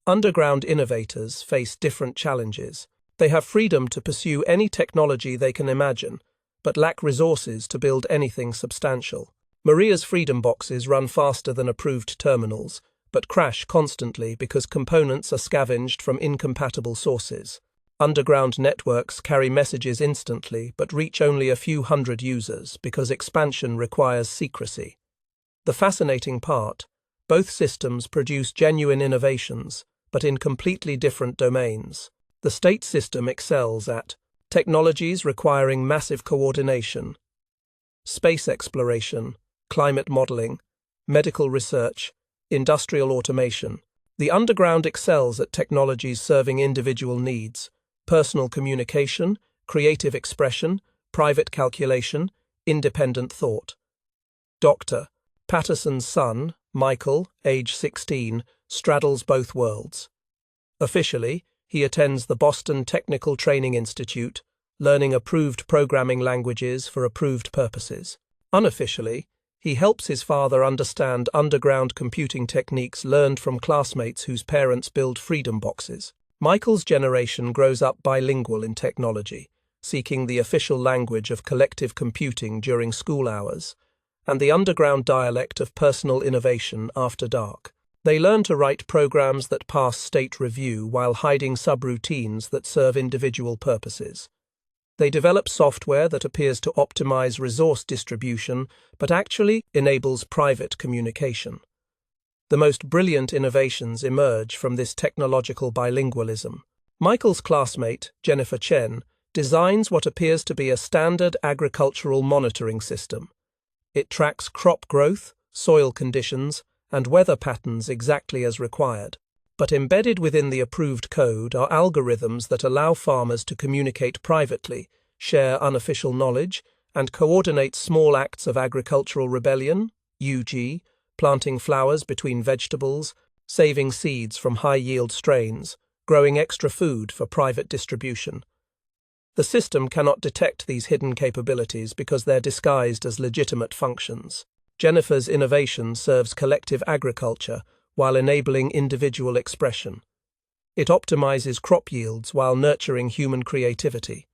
Underground innovators face different challenges. They have freedom to pursue any technology they can imagine, but lack resources to build anything substantial. Maria's freedom boxes run faster than approved terminals, but crash constantly because components are scavenged from incompatible sources. Underground networks carry messages instantly but reach only a few hundred users because expansion requires secrecy. The fascinating part: both systems produce genuine innovations, but in completely different domains. The state system excels at technologies requiring massive coordination, space exploration, climate modeling, medical research, industrial automation. The underground excels at technologies serving individual needs, personal communication, creative expression, private calculation, independent thought. Dr. Patterson's son, Michael, age 16, straddles both worlds. Officially, he attends the Boston Technical Training Institute, learning approved programming languages for approved purposes. Unofficially, he helps his father understand underground computing techniques learned from classmates whose parents build freedom boxes. Michael's generation grows up bilingual in technology, seeking the official language of collective computing during school hours, and the underground dialect of personal innovation after dark. They learn to write programs that pass state review while hiding subroutines that serve individual purposes. They develop software that appears to optimize resource distribution but actually enables private communication. The most brilliant innovations emerge from this technological bilingualism. Michael's classmate, Jennifer Chen, designs what appears to be a standard agricultural monitoring system. It tracks crop growth, soil conditions, and weather patterns exactly as required. But embedded within the approved code are algorithms that allow farmers to communicate privately, share unofficial knowledge, and coordinate small acts of agricultural rebellion, e.g., planting flowers between vegetables, saving seeds from high-yield strains, growing extra food for private distribution. The system cannot detect these hidden capabilities because they're disguised as legitimate functions. Jennifer's innovation serves collective agriculture while enabling individual expression. It optimizes crop yields while nurturing human creativity.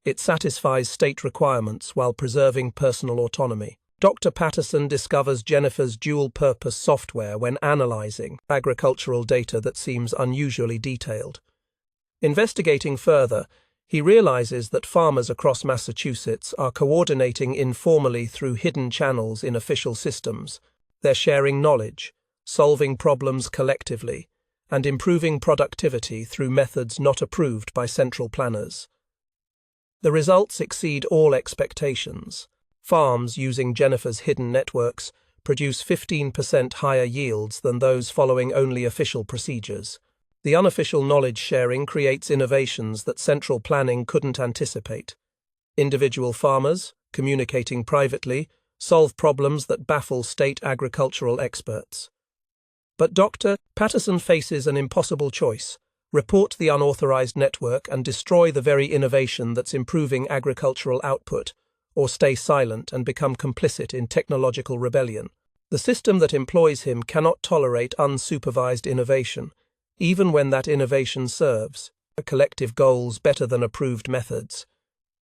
It satisfies state requirements while preserving personal autonomy. Dr. Patterson discovers Jennifer's dual-purpose software when analyzing agricultural data that seems unusually detailed. Investigating further, he realizes that farmers across Massachusetts are coordinating informally through hidden channels in official systems. They're sharing knowledge, solving problems collectively, and improving productivity through methods not approved by central planners. The results exceed all expectations. Farms using Jennifer's hidden networks produce 15% higher yields than those following only official procedures. The unofficial knowledge sharing creates innovations that central planning couldn't anticipate. Individual farmers, communicating privately, solve problems that baffle state agricultural experts. But Dr. Patterson faces an impossible choice: report the unauthorized network and destroy the very innovation that's improving agricultural output, or stay silent and become complicit in technological rebellion. The system that employs him cannot tolerate unsupervised innovation, even when that innovation serves collective goals better than approved methods.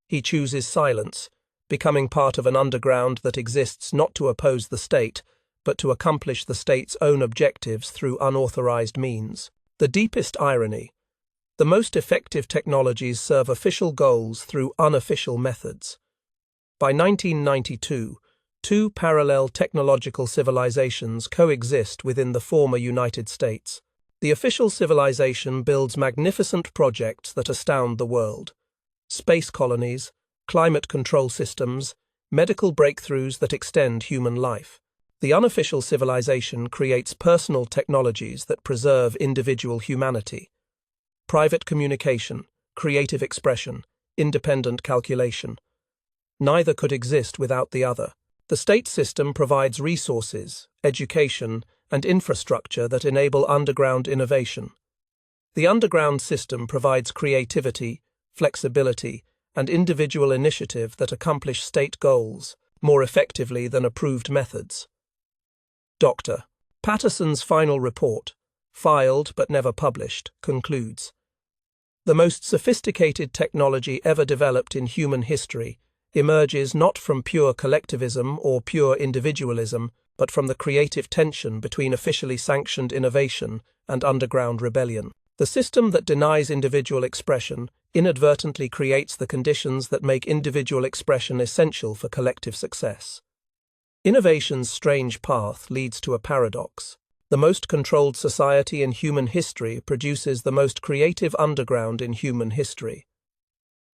He chooses silence, becoming part of an underground that exists not to oppose the state, but to accomplish the state's own objectives through unauthorized means. The deepest irony: the most effective technologies serve official goals through unofficial methods. By 1992, two parallel technological civilizations coexist within the former United States. The official civilization builds magnificent projects that astound the world: space colonies, climate control systems, medical breakthroughs that extend human life. The unofficial civilization creates personal technologies that preserve individual humanity: private communication, creative expression, independent calculation. Neither could exist without the other. The state system provides resources, education, and infrastructure that enable underground innovation. The underground system provides creativity, flexibility, and individual initiative that accomplish state goals more effectively than approved methods. Dr. Patterson's final report, filed but never published, concludes: the most sophisticated technology ever developed in human history emerges not from pure collectivism or pure individualism, but from the creative tension between officially sanctioned innovation and underground rebellion. The system that denies individual expression inadvertently creates the conditions that make individual expression essential for collective success. Innovation's strange path leads to a paradox. The most controlled society in human history produces the most creative underground in human history.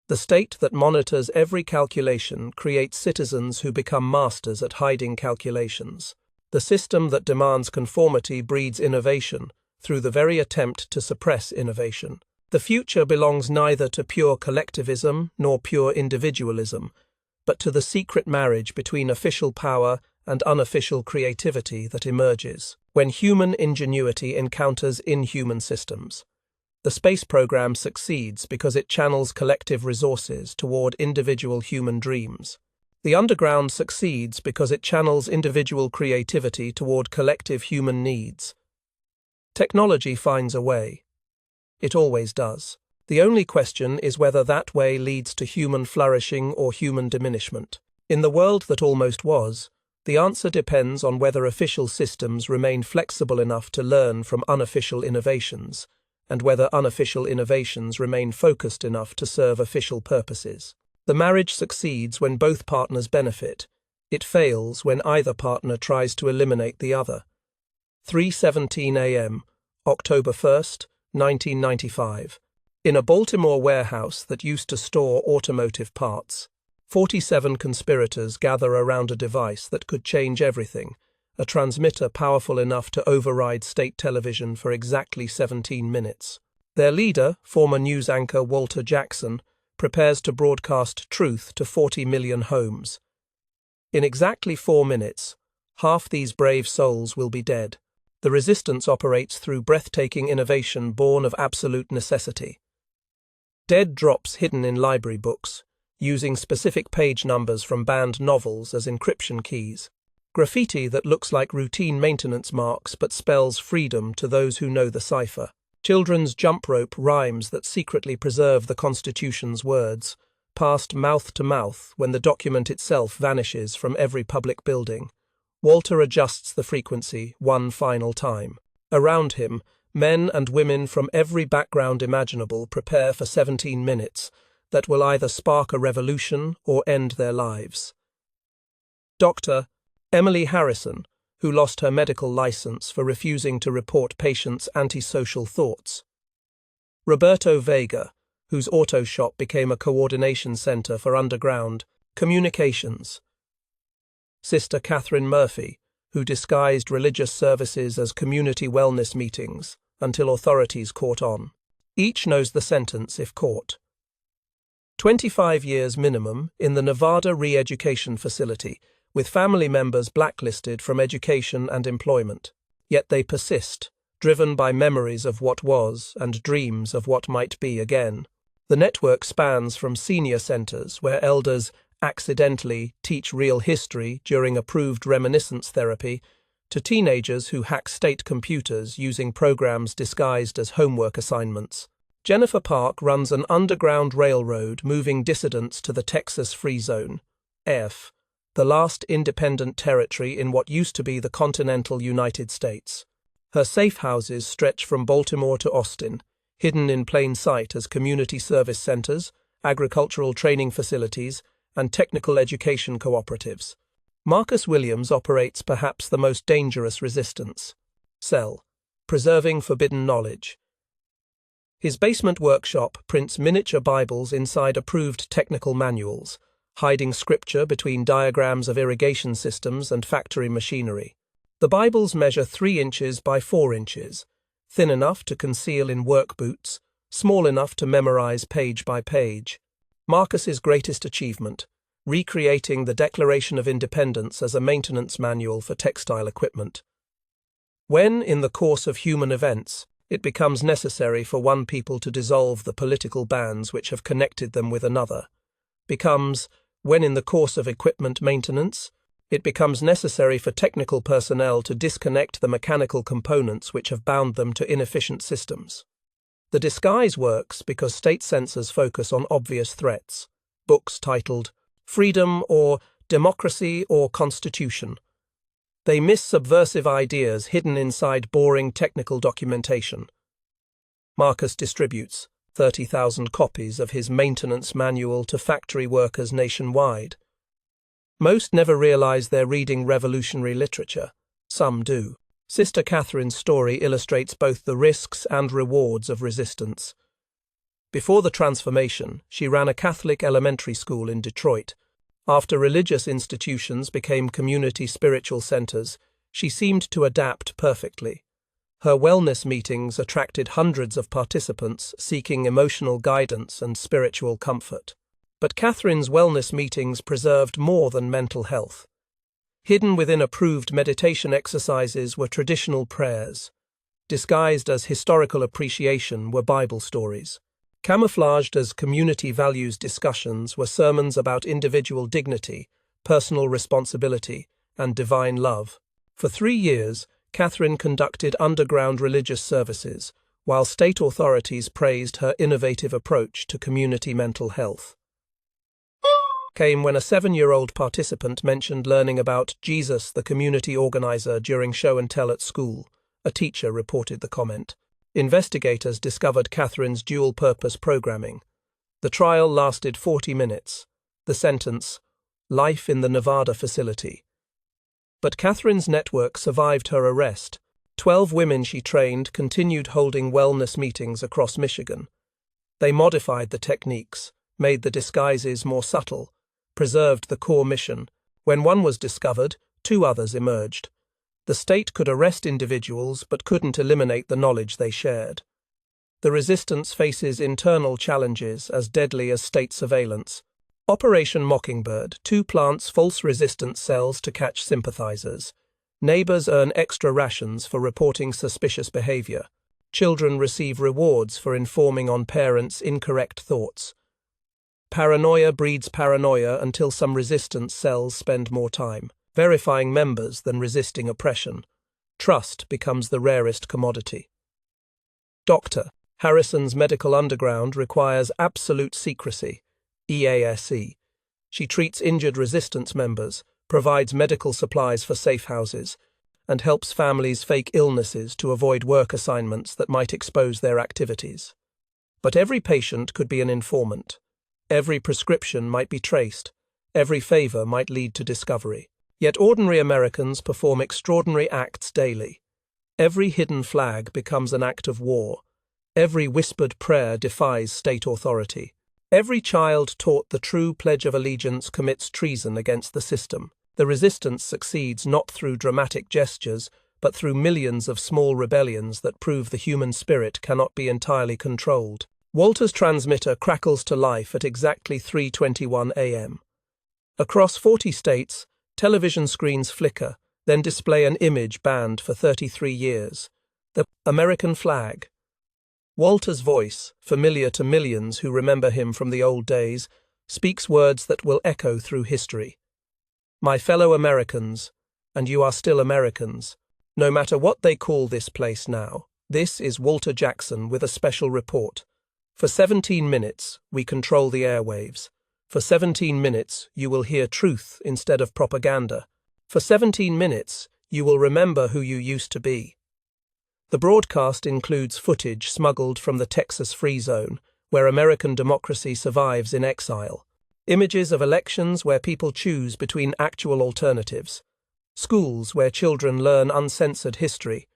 The state that monitors every calculation creates citizens who become masters at hiding calculations. The system that demands conformity breeds innovation through the very attempt to suppress innovation. The future belongs neither to pure collectivism nor pure individualism, but to the secret marriage between official power and unofficial creativity that emerges when human ingenuity encounters inhuman systems. The space program succeeds because it channels collective resources toward individual human dreams. The underground succeeds because it channels individual creativity toward collective human needs. Technology finds a way. It always does. The only question is whether that way leads to human flourishing or human diminishment. In the world that almost was, the answer depends on whether official systems remain flexible enough to learn from unofficial innovations, and whether unofficial innovations remain focused enough to serve official purposes. The marriage succeeds when both partners benefit. It fails when either partner tries to eliminate the other. 3:17 a.m., October 1st, 1995. In a Baltimore warehouse that used to store automotive parts, 47 conspirators gather around a device that could change everything, a transmitter powerful enough to override state television for exactly 17 minutes. Their leader, former news anchor Walter Jackson, prepares to broadcast truth to 40 million homes. In exactly 4 minutes, half these brave souls will be dead. The resistance operates through breathtaking innovation born of absolute necessity. Dead drops hidden in library books, using specific page numbers from banned novels as encryption keys. Graffiti that looks like routine maintenance marks but spells freedom to those who know the cipher. Children's jump rope rhymes that secretly preserve the Constitution's words, passed mouth to mouth when the document itself vanishes from every public building. Walter adjusts the frequency one final time. Around him, men and women from every background imaginable prepare for 17 minutes that will either spark a revolution or end their lives. Dr. Emily Harrison, who lost her medical license for refusing to report patients' antisocial thoughts. Roberto Vega, whose auto shop became a coordination center for underground communications. Sister Catherine Murphy, who disguised religious services as community wellness meetings until authorities caught on. Each knows the sentence if caught. 25 years minimum in the Nevada Re-Education Facility, with family members blacklisted from education and employment. Yet they persist, driven by memories of what was and dreams of what might be again. The network spans from senior centers where elders accidentally teach real history during approved reminiscence therapy to teenagers who hack state computers using programs disguised as homework assignments. Jennifer Park runs an underground railroad moving dissidents to the Texas Free Zone, F, the last independent territory in what used to be the continental United States. Her safe houses stretch from Baltimore to Austin, hidden in plain sight as community service centers, agricultural training facilities, and technical education cooperatives. Marcus Williams operates perhaps the most dangerous resistance, Cell, preserving forbidden knowledge. His basement workshop prints miniature Bibles inside approved technical manuals, hiding scripture between diagrams of irrigation systems and factory machinery. The Bibles measure 3 inches by 4 inches, thin enough to conceal in work boots, small enough to memorize page by page. Marcus's greatest achievement, recreating the Declaration of Independence as a maintenance manual for textile equipment. When, in the course of human events, it becomes necessary for one people to dissolve the political bands which have connected them with another, becomes, when in the course of equipment maintenance, it becomes necessary for technical personnel to disconnect the mechanical components which have bound them to inefficient systems. The disguise works because state censors focus on obvious threats. Books titled Freedom or Democracy or Constitution. They miss subversive ideas hidden inside boring technical documentation. Marcus distributes 30,000 copies of his maintenance manual to factory workers nationwide. Most never realize they're reading revolutionary literature. Some do. Sister Catherine's story illustrates both the risks and rewards of resistance. Before the transformation, she ran a Catholic elementary school in Detroit. After religious institutions became community spiritual centers, she seemed to adapt perfectly. Her wellness meetings attracted hundreds of participants seeking emotional guidance and spiritual comfort. But Catherine's wellness meetings preserved more than mental health. Hidden within approved meditation exercises were traditional prayers. Disguised as historical appreciation were Bible stories. Camouflaged as community values discussions were sermons about individual dignity, personal responsibility, and divine love. For 3 years, Catherine conducted underground religious services, while state authorities praised her innovative approach to community mental health. Came when a 7-year-old participant mentioned learning about Jesus, the community organizer, during show and tell at school. A teacher reported the comment. Investigators discovered Catherine's dual-purpose programming. The trial lasted 40 minutes. The sentence, life in the Nevada facility. But Catherine's network survived her arrest. 12 women she trained continued holding wellness meetings across Michigan. They modified the techniques, made the disguises more subtle, preserved the core mission. When one was discovered, 2 others emerged. The state could arrest individuals but couldn't eliminate the knowledge they shared. The resistance faces internal challenges as deadly as state surveillance. Operation Mockingbird 2 plants false resistance cells to catch sympathizers. Neighbors earn extra rations for reporting suspicious behavior. Children receive rewards for informing on parents' incorrect thoughts. Paranoia breeds paranoia until some resistance cells spend more time verifying members than resisting oppression. Trust becomes the rarest commodity. Dr. Harrison's medical underground requires absolute secrecy, EASE. She treats injured resistance members, provides medical supplies for safe houses, and helps families fake illnesses to avoid work assignments that might expose their activities. But every patient could be an informant. Every prescription might be traced. Every favor might lead to discovery. Yet ordinary Americans perform extraordinary acts daily. Every hidden flag becomes an act of war. Every whispered prayer defies state authority. Every child taught the true Pledge of Allegiance commits treason against the system. The resistance succeeds not through dramatic gestures, but through millions of small rebellions that prove the human spirit cannot be entirely controlled. Walter's transmitter crackles to life at exactly 3:21 a.m. Across 40 states, television screens flicker, then display an image banned for 33 years. The American flag. Walter's voice, familiar to millions who remember him from the old days, speaks words that will echo through history. My fellow Americans, and you are still Americans, no matter what they call this place now. This is Walter Jackson with a special report. For 17 minutes, we control the airwaves. For 17 minutes, you will hear truth instead of propaganda. For 17 minutes, you will remember who you used to be. The broadcast includes footage smuggled from the Texas Free Zone, where American democracy survives in exile. Images of elections where people choose between actual alternatives. Schools where children learn uncensored history.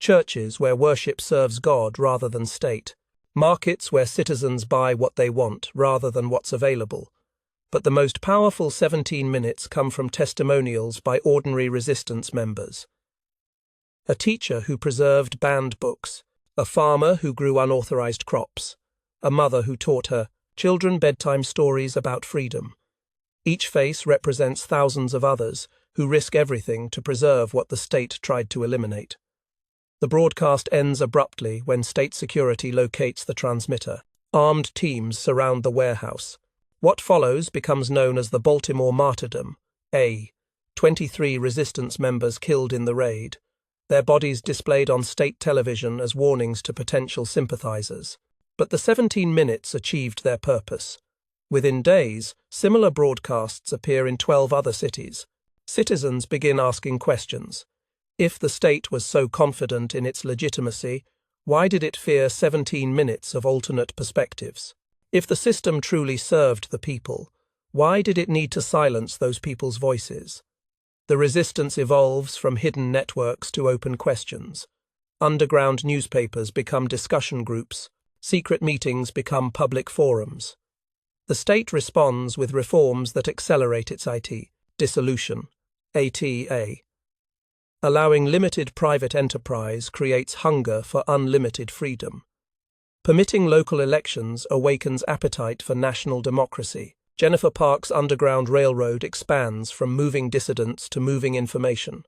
Churches where worship serves God rather than state. Markets where citizens buy what they want rather than what's available. But the most powerful 17 minutes come from testimonials by ordinary resistance members. A teacher who preserved banned books, a farmer who grew unauthorized crops, a mother who taught her children bedtime stories about freedom. Each face represents thousands of others who risk everything to preserve what the state tried to eliminate. The broadcast ends abruptly when state security locates the transmitter. Armed teams surround the warehouse. What follows becomes known as the Baltimore Martyrdom. 23 resistance members killed in the raid. Their bodies displayed on state television as warnings to potential sympathizers. But the 17 minutes achieved their purpose. Within days, similar broadcasts appear in 12 other cities. Citizens begin asking questions. If the state was so confident in its legitimacy, why did it fear 17 minutes of alternate perspectives? If the system truly served the people, why did it need to silence those people's voices? The resistance evolves from hidden networks to open questions. Underground newspapers become discussion groups. Secret meetings become public forums. The state responds with reforms that accelerate its dissolution, ATA. Allowing limited private enterprise creates hunger for unlimited freedom. Permitting local elections awakens appetite for national democracy. Jennifer Park's Underground Railroad expands from moving dissidents to moving information.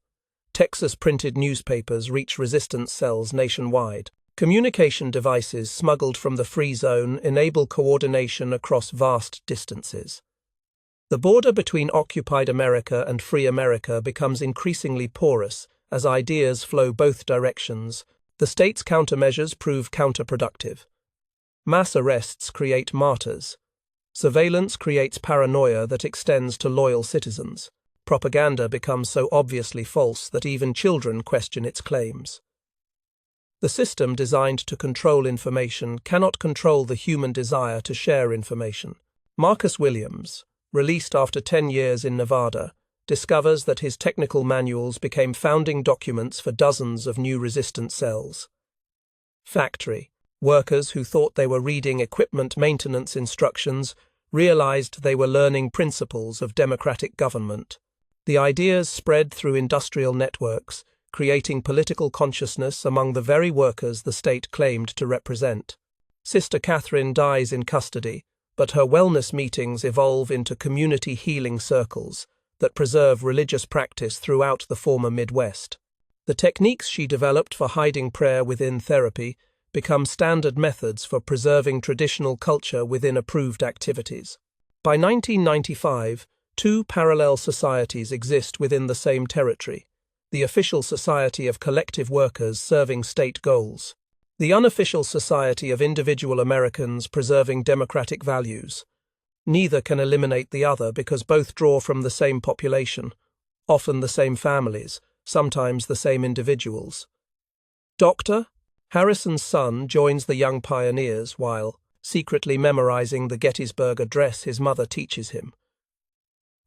Texas printed newspapers reach resistance cells nationwide. Communication devices smuggled from the free zone enable coordination across vast distances. The border between occupied America and free America becomes increasingly porous as ideas flow both directions. The state's countermeasures prove counterproductive. Mass arrests create martyrs. Surveillance creates paranoia that extends to loyal citizens. Propaganda becomes so obviously false that even children question its claims. The system designed to control information cannot control the human desire to share information. Marcus Williams, released after 10 years in Nevada, discovers that his technical manuals became founding documents for dozens of new resistance cells. Factory. Workers who thought they were reading equipment maintenance instructions realized they were learning principles of democratic government. The ideas spread through industrial networks, creating political consciousness among the very workers the state claimed to represent. Sister Catherine dies in custody, but her wellness meetings evolve into community healing circles that preserve religious practice throughout the former Midwest. The techniques she developed for hiding prayer within therapy become standard methods for preserving traditional culture within approved activities. By 1995, two parallel societies exist within the same territory: the official Society of Collective Workers serving state goals, the unofficial Society of Individual Americans preserving democratic values. Neither can eliminate the other because both draw from the same population, often the same families, sometimes the same individuals. Dr. Harrison's son joins the young pioneers while secretly memorizing the Gettysburg Address his mother teaches him.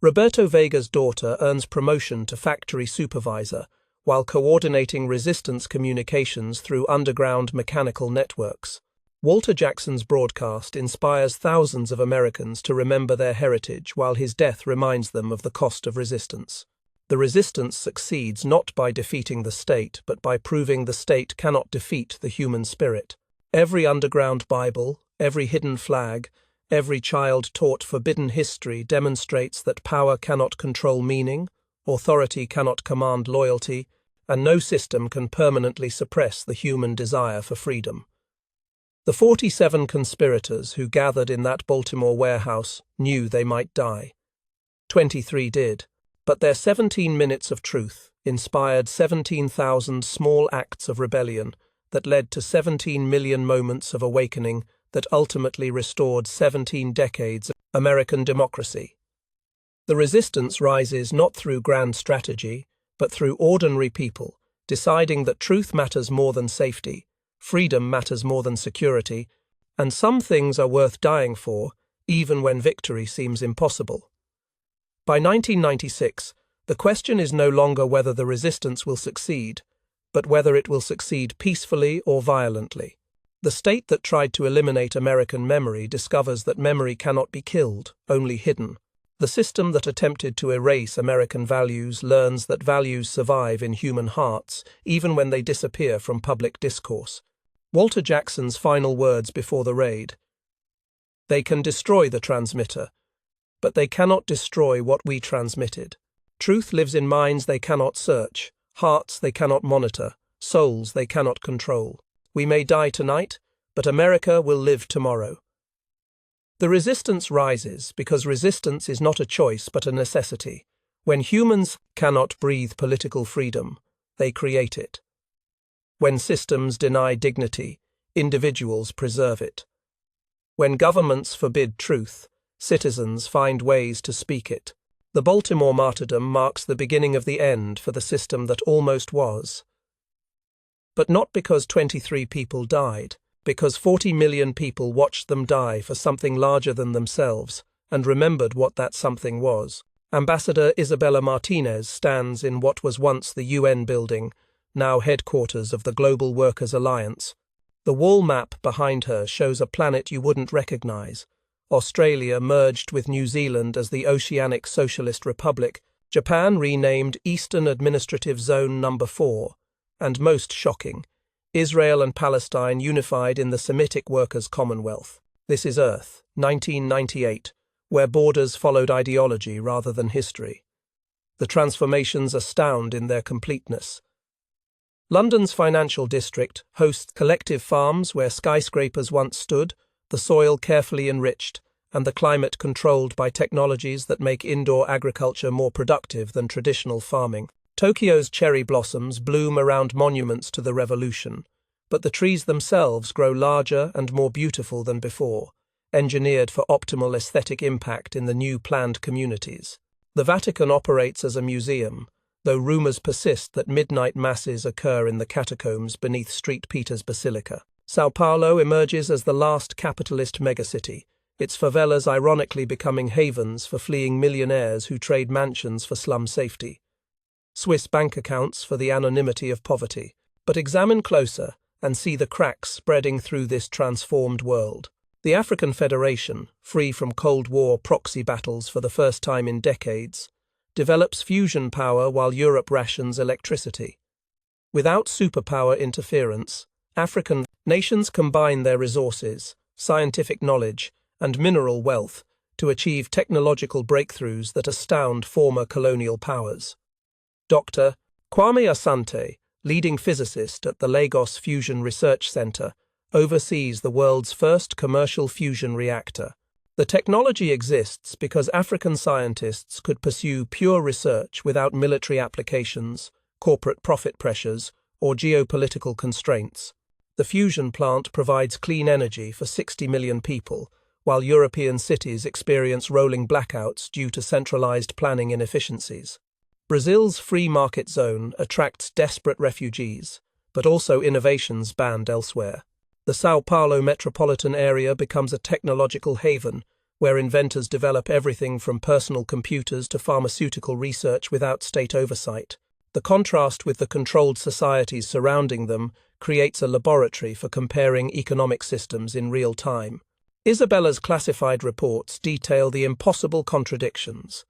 Roberto Vega's daughter earns promotion to factory supervisor while coordinating resistance communications through underground mechanical networks. Walter Jackson's broadcast inspires thousands of Americans to remember their heritage while his death reminds them of the cost of resistance. The resistance succeeds not by defeating the state, but by proving the state cannot defeat the human spirit. Every underground Bible, every hidden flag, every child taught forbidden history demonstrates that power cannot control meaning, authority cannot command loyalty, and no system can permanently suppress the human desire for freedom. The 47 conspirators who gathered in that Baltimore warehouse knew they might die. 23 did. But their 17 minutes of truth inspired 17,000 small acts of rebellion that led to 17 million moments of awakening that ultimately restored 17 decades of American democracy. The resistance rises not through grand strategy, but through ordinary people, deciding that truth matters more than safety, freedom matters more than security, and some things are worth dying for, even when victory seems impossible. By 1996, the question is no longer whether the resistance will succeed, but whether it will succeed peacefully or violently. The state that tried to eliminate American memory discovers that memory cannot be killed, only hidden. The system that attempted to erase American values learns that values survive in human hearts, even when they disappear from public discourse. Walter Jackson's final words before the raid: "They can destroy the transmitter, but they cannot destroy what we transmitted. Truth lives in minds they cannot search, hearts they cannot monitor, souls they cannot control. We may die tonight, but America will live tomorrow." The resistance rises because resistance is not a choice but a necessity. When humans cannot breathe political freedom, they create it. When systems deny dignity, individuals preserve it. When governments forbid truth, citizens find ways to speak it. The Baltimore martyrdom marks the beginning of the end for the system that almost was. But not because 23 people died, because 40 million people watched them die for something larger than themselves and remembered what that something was. Ambassador Isabella Martinez stands in what was once the UN building, now headquarters of the Global Workers Alliance. The wall map behind her shows a planet you wouldn't recognize. Australia merged with New Zealand as the Oceanic Socialist Republic, Japan renamed Eastern Administrative Zone No. 4, and most shocking, Israel and Palestine unified in the Semitic Workers' Commonwealth. This is Earth, 1998, where borders followed ideology rather than history. The transformations astound in their completeness. London's financial district hosts collective farms where skyscrapers once stood, the soil carefully enriched, and the climate controlled by technologies that make indoor agriculture more productive than traditional farming. Tokyo's cherry blossoms bloom around monuments to the revolution, but the trees themselves grow larger and more beautiful than before, engineered for optimal aesthetic impact in the new planned communities. The Vatican operates as a museum, though rumors persist that midnight masses occur in the catacombs beneath St. Peter's Basilica. São Paulo emerges as the last capitalist megacity, its favelas ironically becoming havens for fleeing millionaires who trade mansions for slum safety. Swiss bank accounts for the anonymity of poverty. But examine closer and see the cracks spreading through this transformed world. The African Federation, free from Cold War proxy battles for the first time in decades, develops fusion power while Europe rations electricity. Without superpower interference, African nations combine their resources, scientific knowledge, and mineral wealth to achieve technological breakthroughs that astound former colonial powers. Dr. Kwame Asante, leading physicist at the Lagos Fusion Research Center, oversees the world's first commercial fusion reactor. The technology exists because African scientists could pursue pure research without military applications, corporate profit pressures, or geopolitical constraints. The fusion plant provides clean energy for 60 million people, while European cities experience rolling blackouts due to centralized planning inefficiencies. Brazil's free market zone attracts desperate refugees, but also innovations banned elsewhere. The São Paulo metropolitan area becomes a technological haven, where inventors develop everything from personal computers to pharmaceutical research without state oversight. The contrast with the controlled societies surrounding them creates a laboratory for comparing economic systems in real time. Isabella's classified reports detail the impossible contradictions.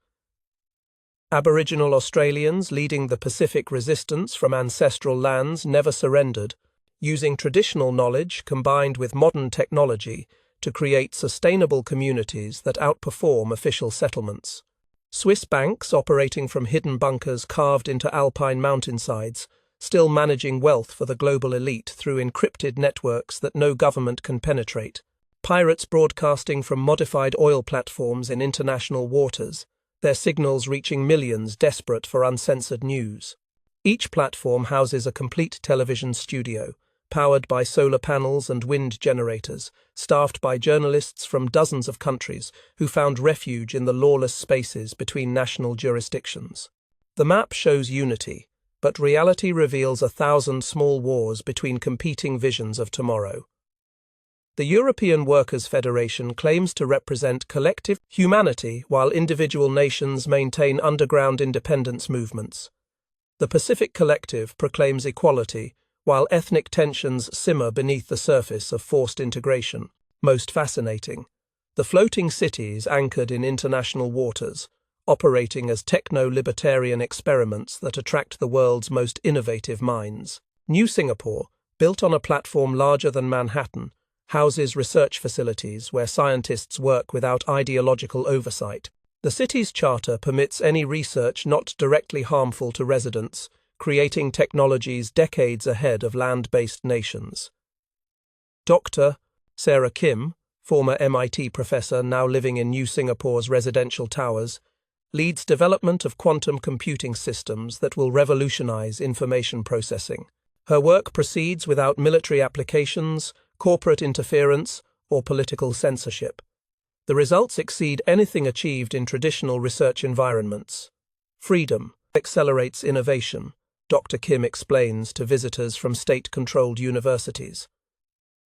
Aboriginal Australians leading the Pacific resistance from ancestral lands never surrendered, using traditional knowledge combined with modern technology to create sustainable communities that outperform official settlements. Swiss banks operating from hidden bunkers carved into alpine mountainsides, still managing wealth for the global elite through encrypted networks that no government can penetrate. Pirates broadcasting from modified oil platforms in international waters, their signals reaching millions desperate for uncensored news. Each platform houses a complete television studio, powered by solar panels and wind generators, staffed by journalists from dozens of countries who found refuge in the lawless spaces between national jurisdictions. The map shows unity, but reality reveals 1,000 small wars between competing visions of tomorrow. The European Workers' Federation claims to represent collective humanity while individual nations maintain underground independence movements. The Pacific Collective proclaims equality, while ethnic tensions simmer beneath the surface of forced integration. Most fascinating, the floating cities anchored in international waters, operating as techno-libertarian experiments that attract the world's most innovative minds. New Singapore, built on a platform larger than Manhattan, houses research facilities where scientists work without ideological oversight. The city's charter permits any research not directly harmful to residents, creating technologies decades ahead of land-based nations. Dr. Sarah Kim, former MIT professor now living in New Singapore's residential towers, leads development of quantum computing systems that will revolutionize information processing. Her work proceeds without military applications, corporate interference, or political censorship. The results exceed anything achieved in traditional research environments. Freedom accelerates innovation, Dr. Kim explains to visitors from state-controlled universities.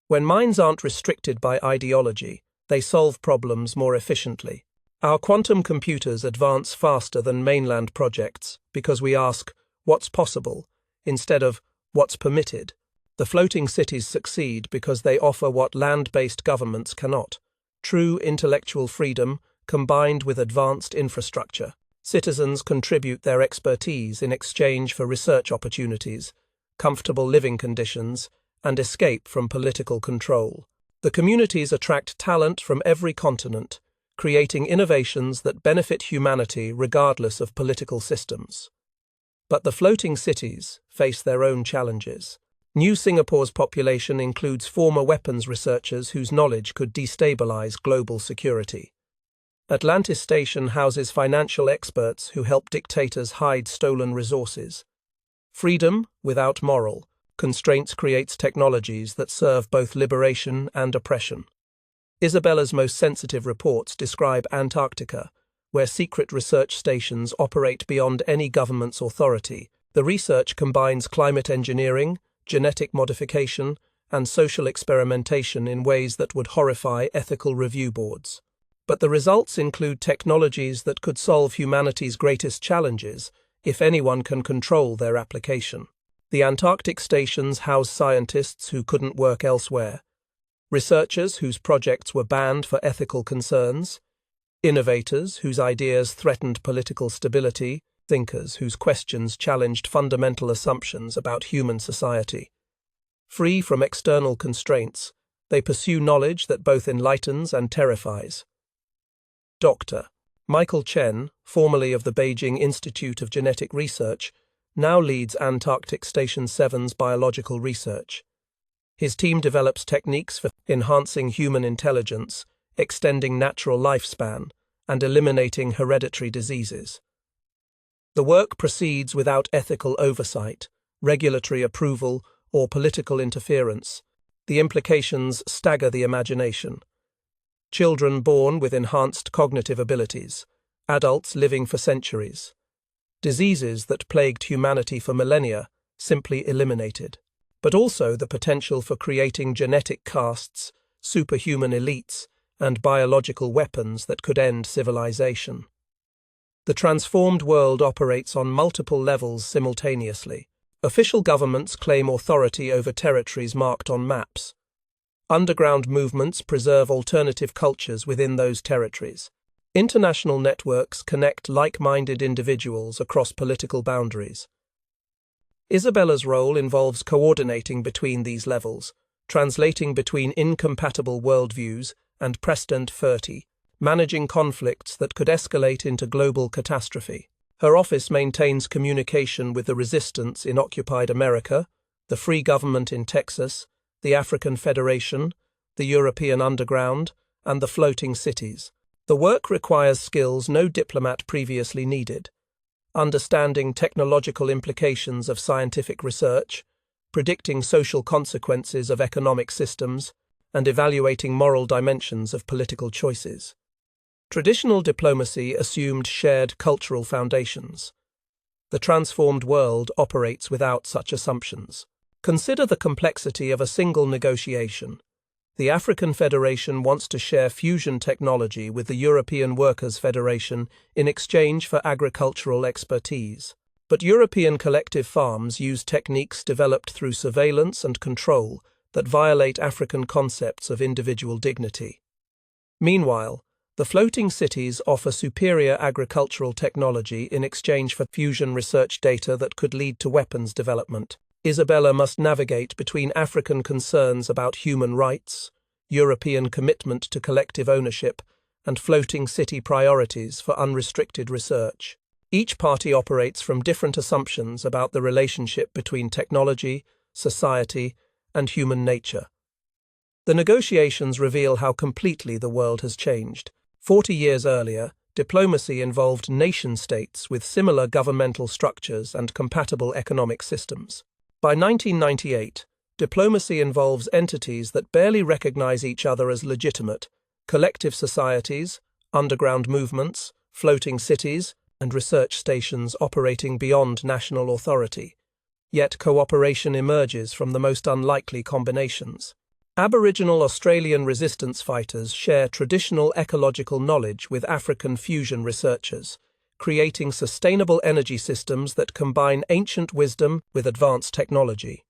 When minds aren't restricted by ideology, they solve problems more efficiently. Our quantum computers advance faster than mainland projects because we ask, what's possible, instead of what's permitted. The floating cities succeed because they offer what land-based governments cannot: true intellectual freedom combined with advanced infrastructure. Citizens contribute their expertise in exchange for research opportunities, comfortable living conditions, and escape from political control. The communities attract talent from every continent, creating innovations that benefit humanity regardless of political systems. But the floating cities face their own challenges. New Singapore's population includes former weapons researchers whose knowledge could destabilize global security. Atlantis Station houses financial experts who help dictators hide stolen resources. Freedom, without moral constraints, creates technologies that serve both liberation and oppression. Isabella's most sensitive reports describe Antarctica, where secret research stations operate beyond any government's authority. The research combines climate engineering, genetic modification, and social experimentation in ways that would horrify ethical review boards. But the results include technologies that could solve humanity's greatest challenges if anyone can control their application. The Antarctic stations house scientists who couldn't work elsewhere, researchers whose projects were banned for ethical concerns, innovators whose ideas threatened political stability, thinkers whose questions challenged fundamental assumptions about human society. Free from external constraints, they pursue knowledge that both enlightens and terrifies. Dr. Michael Chen, formerly of the Beijing Institute of Genetic Research, now leads Antarctic Station 7's biological research. His team develops techniques for enhancing human intelligence, extending natural lifespan, and eliminating hereditary diseases. The work proceeds without ethical oversight, regulatory approval, or political interference. The implications stagger the imagination. Children born with enhanced cognitive abilities, adults living for centuries. Diseases that plagued humanity for millennia simply eliminated. But also the potential for creating genetic castes, superhuman elites, and biological weapons that could end civilization. The transformed world operates on multiple levels simultaneously. Official governments claim authority over territories marked on maps. Underground movements preserve alternative cultures within those territories. International networks connect like-minded individuals across political boundaries. Isabella's role involves coordinating between these levels, translating between incompatible worldviews and precedent 30, managing conflicts that could escalate into global catastrophe. Her office maintains communication with the resistance in occupied America, the Free Government in Texas, the African Federation, the European Underground, and the floating cities. The work requires skills no diplomat previously needed: understanding technological implications of scientific research, predicting social consequences of economic systems, and evaluating moral dimensions of political choices. Traditional diplomacy assumed shared cultural foundations. The transformed world operates without such assumptions. Consider the complexity of a single negotiation. The African Federation wants to share fusion technology with the European Workers' Federation in exchange for agricultural expertise. But European collective farms use techniques developed through surveillance and control that violate African concepts of individual dignity. Meanwhile, the floating cities offer superior agricultural technology in exchange for fusion research data that could lead to weapons development. Isabella must navigate between African concerns about human rights, European commitment to collective ownership, and floating city priorities for unrestricted research. Each party operates from different assumptions about the relationship between technology, society, and human nature. The negotiations reveal how completely the world has changed. 40 years earlier, diplomacy involved nation-states with similar governmental structures and compatible economic systems. By 1998, diplomacy involves entities that barely recognize each other as legitimate, collective societies, underground movements, floating cities, and research stations operating beyond national authority. Yet cooperation emerges from the most unlikely combinations. Aboriginal Australian resistance fighters share traditional ecological knowledge with African fusion researchers, creating sustainable energy systems that combine ancient wisdom with advanced technology.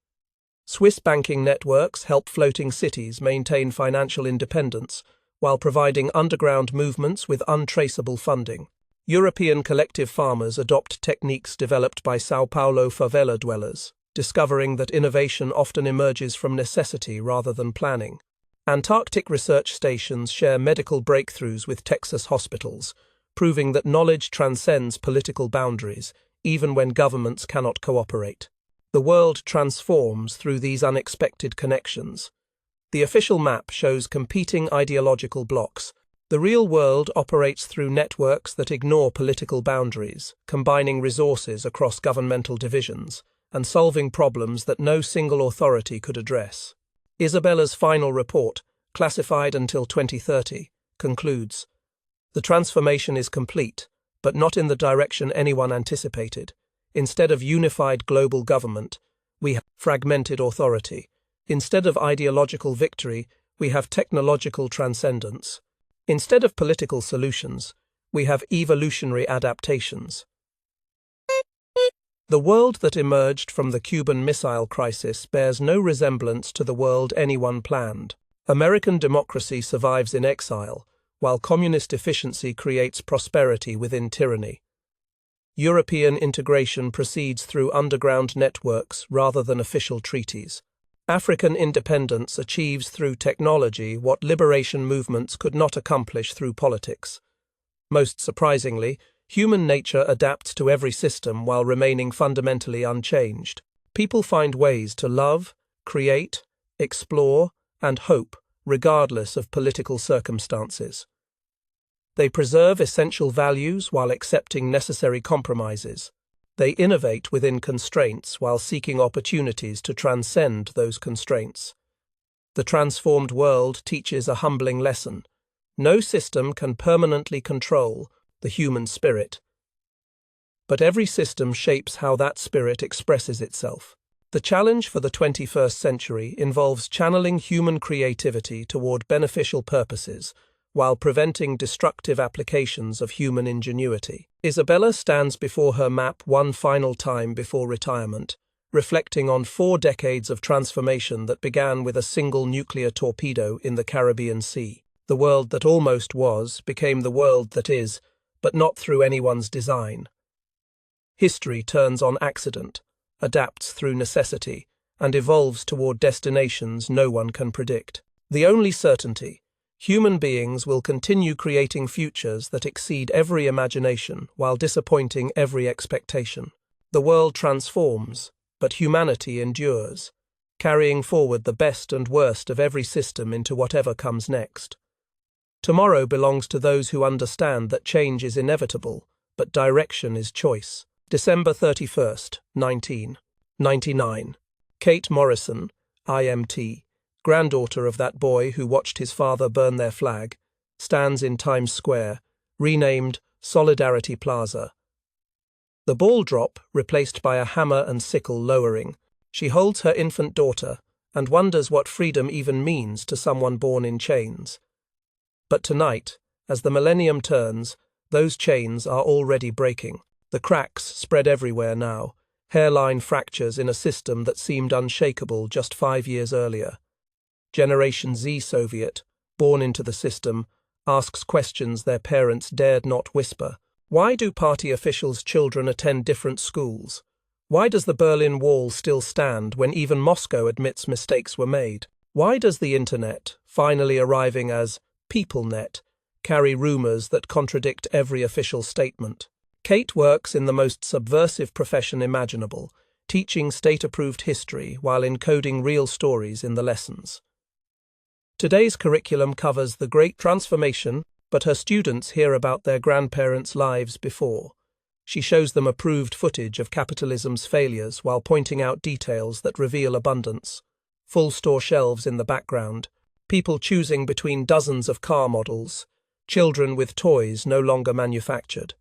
Swiss banking networks help floating cities maintain financial independence, while providing underground movements with untraceable funding. European collective farmers adopt techniques developed by São Paulo favela dwellers, discovering that innovation often emerges from necessity rather than planning. Antarctic research stations share medical breakthroughs with Texas hospitals, proving that knowledge transcends political boundaries, even when governments cannot cooperate. The world transforms through these unexpected connections. The official map shows competing ideological blocks. The real world operates through networks that ignore political boundaries, combining resources across governmental divisions, and solving problems that no single authority could address. Isabella's final report, classified until 2030, concludes, "The transformation is complete, but not in the direction anyone anticipated. Instead of unified global government, we have fragmented authority. Instead of ideological victory, we have technological transcendence. Instead of political solutions, we have evolutionary adaptations." The world that emerged from the Cuban Missile Crisis bears no resemblance to the world anyone planned. American democracy survives in exile, while communist efficiency creates prosperity within tyranny. European integration proceeds through underground networks rather than official treaties. African independence achieves through technology what liberation movements could not accomplish through politics. Most surprisingly, human nature adapts to every system while remaining fundamentally unchanged. People find ways to love, create, explore, and hope, regardless of political circumstances. They preserve essential values while accepting necessary compromises. They innovate within constraints while seeking opportunities to transcend those constraints. The transformed world teaches a humbling lesson. No system can permanently control the human spirit, but every system shapes how that spirit expresses itself. The challenge for the 21st century involves channeling human creativity toward beneficial purposes, while preventing destructive applications of human ingenuity. Isabella stands before her map one final time before retirement, reflecting on 4 decades of transformation that began with a single nuclear torpedo in the Caribbean Sea. The world that almost was became the world that is, but not through anyone's design. History turns on accident, adapts through necessity, and evolves toward destinations no one can predict. The only certainty: human beings will continue creating futures that exceed every imagination while disappointing every expectation. The world transforms, but humanity endures, carrying forward the best and worst of every system into whatever comes next. Tomorrow belongs to those who understand that change is inevitable, but direction is choice. December 31st, 1999. Kate Morrison, IMT, granddaughter of that boy who watched his father burn their flag, stands in Times Square, renamed Solidarity Plaza. The ball drop replaced by a hammer and sickle lowering. She holds her infant daughter and wonders what freedom even means to someone born in chains. But tonight, as the millennium turns, those chains are already breaking. The cracks spread everywhere now, hairline fractures in a system that seemed unshakable just 5 years earlier. Generation Z Soviet, born into the system, asks questions their parents dared not whisper. Why do party officials' children attend different schools? Why does the Berlin Wall still stand when even Moscow admits mistakes were made? Why does the internet, finally arriving as PeopleNet, carry rumors that contradict every official statement? Kate works in the most subversive profession imaginable, teaching state-approved history while encoding real stories in the lessons. Today's curriculum covers the Great Transformation, but her students hear about their grandparents' lives before. She shows them approved footage of capitalism's failures while pointing out details that reveal abundance. Full store shelves in the background, people choosing between dozens of car models, children with toys no longer manufactured.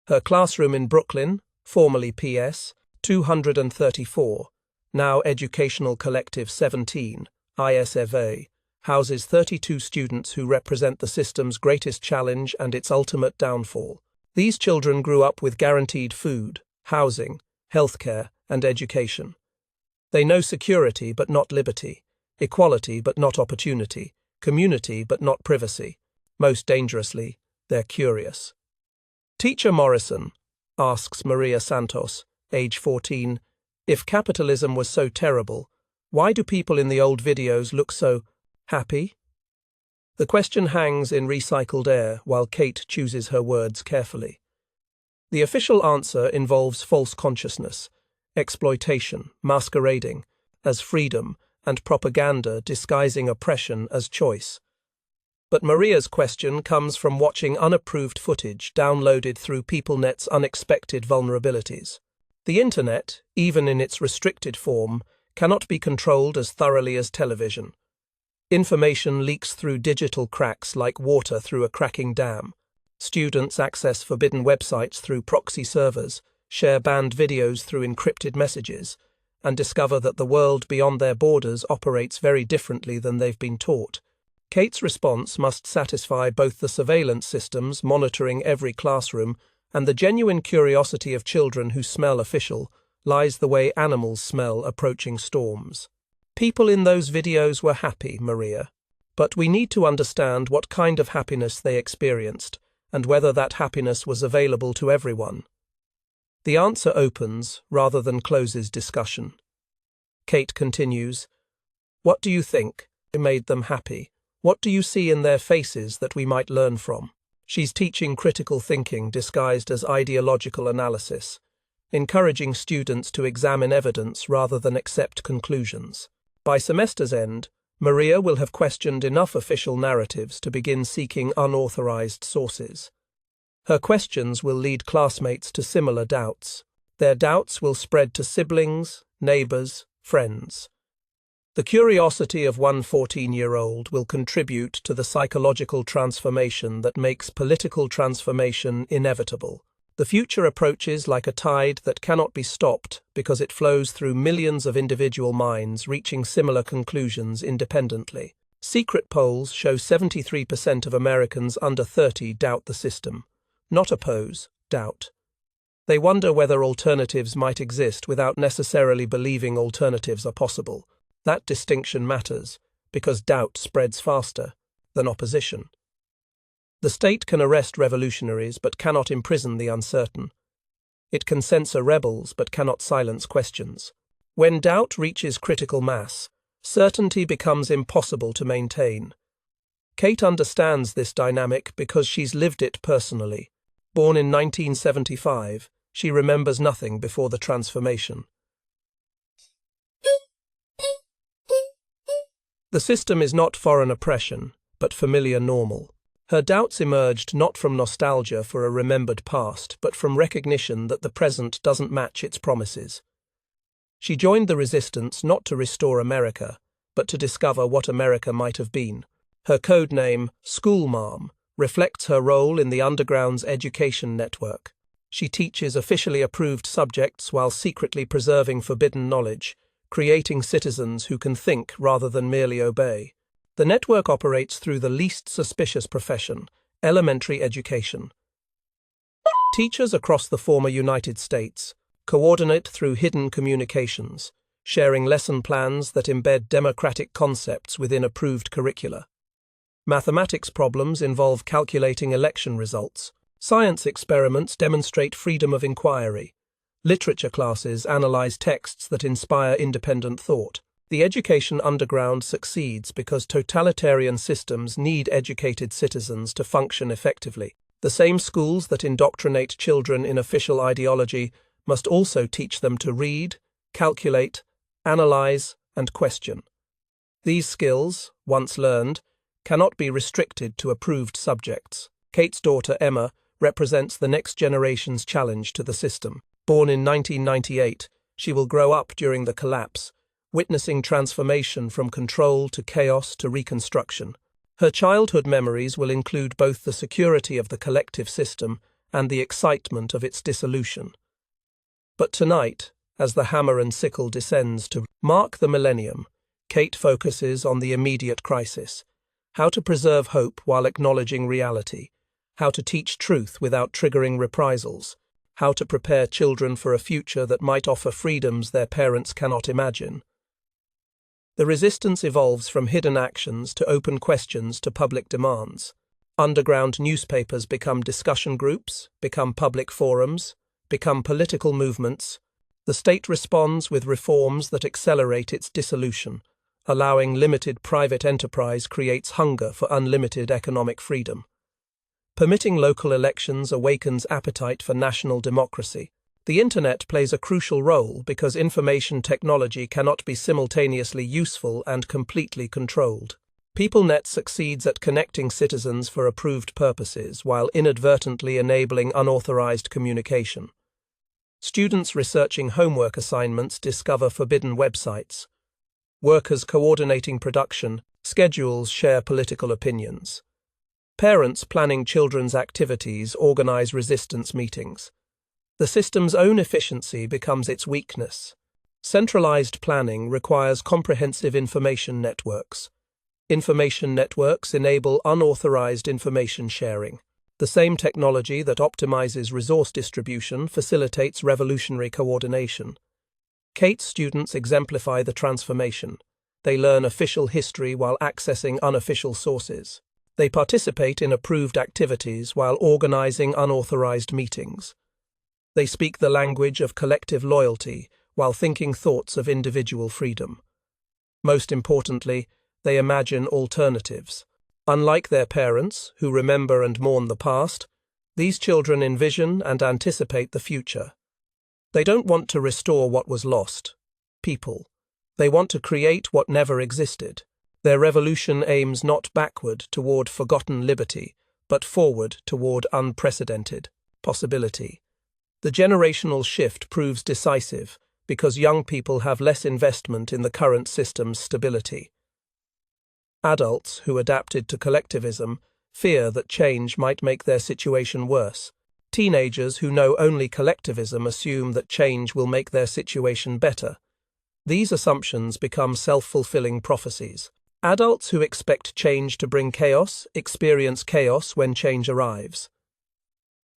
Her classroom in Brooklyn, formerly PS 234, now Educational Collective 17, ISFA, houses 32 students who represent the system's greatest challenge and its ultimate downfall. These children grew up with guaranteed food, housing, healthcare, and education. They know security but not liberty, equality but not opportunity, community but not privacy. Most dangerously, they're curious. Teacher Morrison asks Maria Santos, age 14, if capitalism was so terrible, why do people in the old videos look so happy? The question hangs in recycled air while Kate chooses her words carefully. The official answer involves false consciousness, exploitation, masquerading as freedom, and propaganda disguising oppression as choice. But Maria's question comes from watching unapproved footage downloaded through PeopleNet's unexpected vulnerabilities. The Internet, even in its restricted form, cannot be controlled as thoroughly as television. Information leaks through digital cracks like water through a cracking dam. Students access forbidden websites through proxy servers, share banned videos through encrypted messages, and discover that the world beyond their borders operates very differently than they've been taught. Kate's response must satisfy both the surveillance systems monitoring every classroom and the genuine curiosity of children who smell official, lies the way animals smell approaching storms. People in those videos were happy, Maria, but we need to understand what kind of happiness they experienced and whether that happiness was available to everyone. The answer opens rather than closes discussion. Kate continues, "What do you think made them happy? What do you see in their faces that we might learn from?" She's teaching critical thinking disguised as ideological analysis, encouraging students to examine evidence rather than accept conclusions. By semester's end, Maria will have questioned enough official narratives to begin seeking unauthorized sources. Her questions will lead classmates to similar doubts. Their doubts will spread to siblings, neighbors, friends. The curiosity of one 14-year-old will contribute to the psychological transformation that makes political transformation inevitable. The future approaches like a tide that cannot be stopped because it flows through millions of individual minds reaching similar conclusions independently. Secret polls show 73% of Americans under 30 doubt the system. Not oppose, doubt. They wonder whether alternatives might exist without necessarily believing alternatives are possible. That distinction matters because doubt spreads faster than opposition. The state can arrest revolutionaries but cannot imprison the uncertain. It can censor rebels but cannot silence questions. When doubt reaches critical mass, certainty becomes impossible to maintain. Kate understands this dynamic because she's lived it personally. Born in 1975, she remembers nothing before the transformation. The system is not foreign oppression, but familiar normal. Her doubts emerged not from nostalgia for a remembered past, but from recognition that the present doesn't match its promises. She joined the resistance not to restore America, but to discover what America might have been. Her code name, School Mom, reflects her role in the Underground's education network. She teaches officially approved subjects while secretly preserving forbidden knowledge, creating citizens who can think rather than merely obey. The network operates through the least suspicious profession, elementary education. Teachers across the former United States coordinate through hidden communications, sharing lesson plans that embed democratic concepts within approved curricula. Mathematics problems involve calculating election results. Science experiments demonstrate freedom of inquiry. Literature classes analyze texts that inspire independent thought. The education underground succeeds because totalitarian systems need educated citizens to function effectively. The same schools that indoctrinate children in official ideology must also teach them to read, calculate, analyze, and question. These skills, once learned, cannot be restricted to approved subjects. Kate's daughter, Emma, represents the next generation's challenge to the system. Born in 1998, she will grow up during the collapse, witnessing transformation from control to chaos to reconstruction. Her childhood memories will include both the security of the collective system and the excitement of its dissolution. But tonight, as the hammer and sickle descends to mark the millennium, Kate focuses on the immediate crisis: how to preserve hope while acknowledging reality, how to teach truth without triggering reprisals, how to prepare children for a future that might offer freedoms their parents cannot imagine. The resistance evolves from hidden actions to open questions to public demands. Underground newspapers become discussion groups, become public forums, become political movements. The state responds with reforms that accelerate its dissolution. Allowing limited private enterprise creates hunger for unlimited economic freedom. Permitting local elections awakens appetite for national democracy. The internet plays a crucial role because information technology cannot be simultaneously useful and completely controlled. PeopleNet succeeds at connecting citizens for approved purposes while inadvertently enabling unauthorized communication. Students researching homework assignments discover forbidden websites. Workers coordinating production, schedules share political opinions. Parents planning children's activities organize resistance meetings. The system's own efficiency becomes its weakness. Centralized planning requires comprehensive information networks. Information networks enable unauthorized information sharing. The same technology that optimizes resource distribution facilitates revolutionary coordination. Kate's students exemplify the transformation. They learn official history while accessing unofficial sources. They participate in approved activities while organizing unauthorized meetings. They speak the language of collective loyalty while thinking thoughts of individual freedom. Most importantly, they imagine alternatives. Unlike their parents, who remember and mourn the past, these children envision and anticipate the future. They don't want to restore what was lost, people. They want to create what never existed. Their revolution aims not backward toward forgotten liberty, but forward toward unprecedented possibility. The generational shift proves decisive because young people have less investment in the current system's stability. Adults who adapted to collectivism fear that change might make their situation worse. Teenagers who know only collectivism assume that change will make their situation better. These assumptions become self-fulfilling prophecies. Adults who expect change to bring chaos experience chaos when change arrives.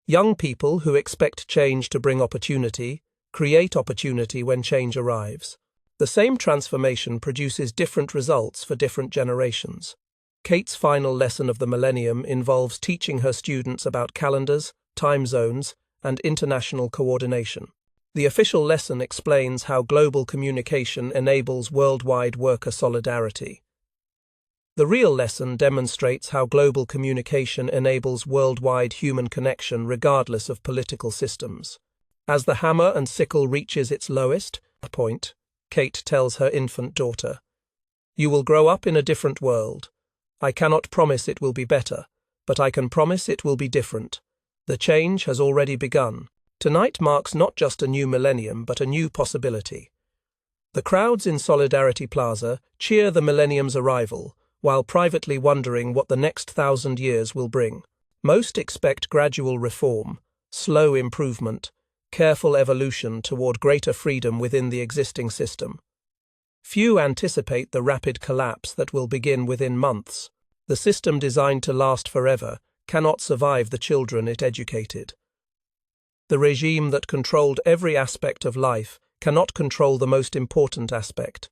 Young people who expect change to bring opportunity create opportunity when change arrives. The same transformation produces different results for different generations. Kate's final lesson of the millennium involves teaching her students about calendars, time zones, and international coordination. The official lesson explains how global communication enables worldwide worker solidarity. The real lesson demonstrates how global communication enables worldwide human connection regardless of political systems. As the hammer and sickle reaches its lowest point, Kate tells her infant daughter, "You will grow up in a different world. I cannot promise it will be better, but I can promise it will be different. The change has already begun. Tonight marks not just a new millennium, but a new possibility." The crowds in Solidarity Plaza cheer the millennium's arrival, while privately wondering what the next 1,000 years will bring. Most expect gradual reform, slow improvement, careful evolution toward greater freedom within the existing system. Few anticipate the rapid collapse that will begin within months. The system designed to last forever cannot survive the children it educated. The regime that controlled every aspect of life cannot control the most important aspect,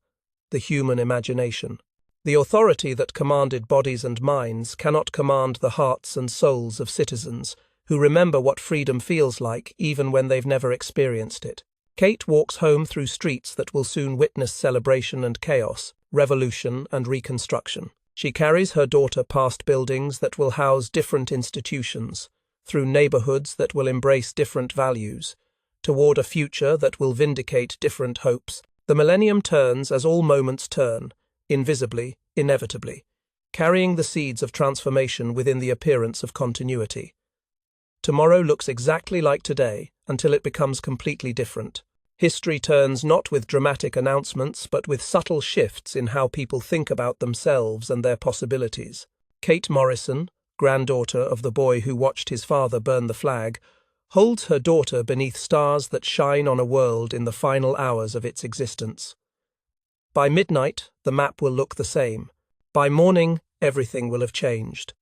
the human imagination. The authority that commanded bodies and minds cannot command the hearts and souls of citizens who remember what freedom feels like even when they've never experienced it. Kate walks home through streets that will soon witness celebration and chaos, revolution and reconstruction. She carries her daughter past buildings that will house different institutions, through neighborhoods that will embrace different values, toward a future that will vindicate different hopes. The millennium turns as all moments turn, invisibly, inevitably, carrying the seeds of transformation within the appearance of continuity. Tomorrow looks exactly like today until it becomes completely different. History turns not with dramatic announcements, but with subtle shifts in how people think about themselves and their possibilities. Kate Morrison, granddaughter of the boy who watched his father burn the flag, holds her daughter beneath stars that shine on a world in the final hours of its existence. By midnight, the map will look the same. By morning, everything will have changed.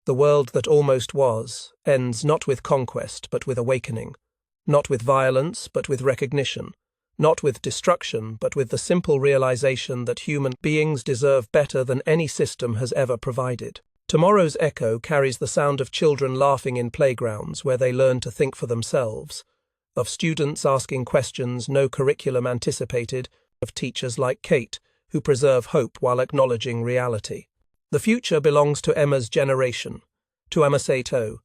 The world that almost was ends not with conquest, but with awakening. Not with violence, but with recognition. Not with destruction, but with the simple realization that human beings deserve better than any system has ever provided. Tomorrow's echo carries the sound of children laughing in playgrounds where they learn to think for themselves, of students asking questions no curriculum anticipated, of teachers like Kate, who preserve hope while acknowledging reality. The future belongs to Emma's generation, to Amaseto,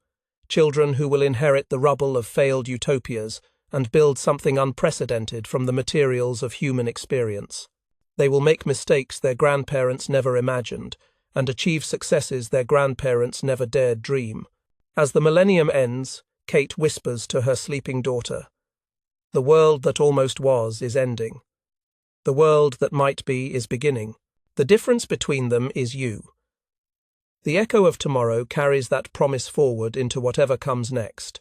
children who will inherit the rubble of failed utopias and build something unprecedented from the materials of human experience. They will make mistakes their grandparents never imagined, and achieve successes their grandparents never dared dream. As the millennium ends, Kate whispers to her sleeping daughter, "The world that almost was is ending. The world that might be is beginning. The difference between them is you." The echo of tomorrow carries that promise forward into whatever comes next.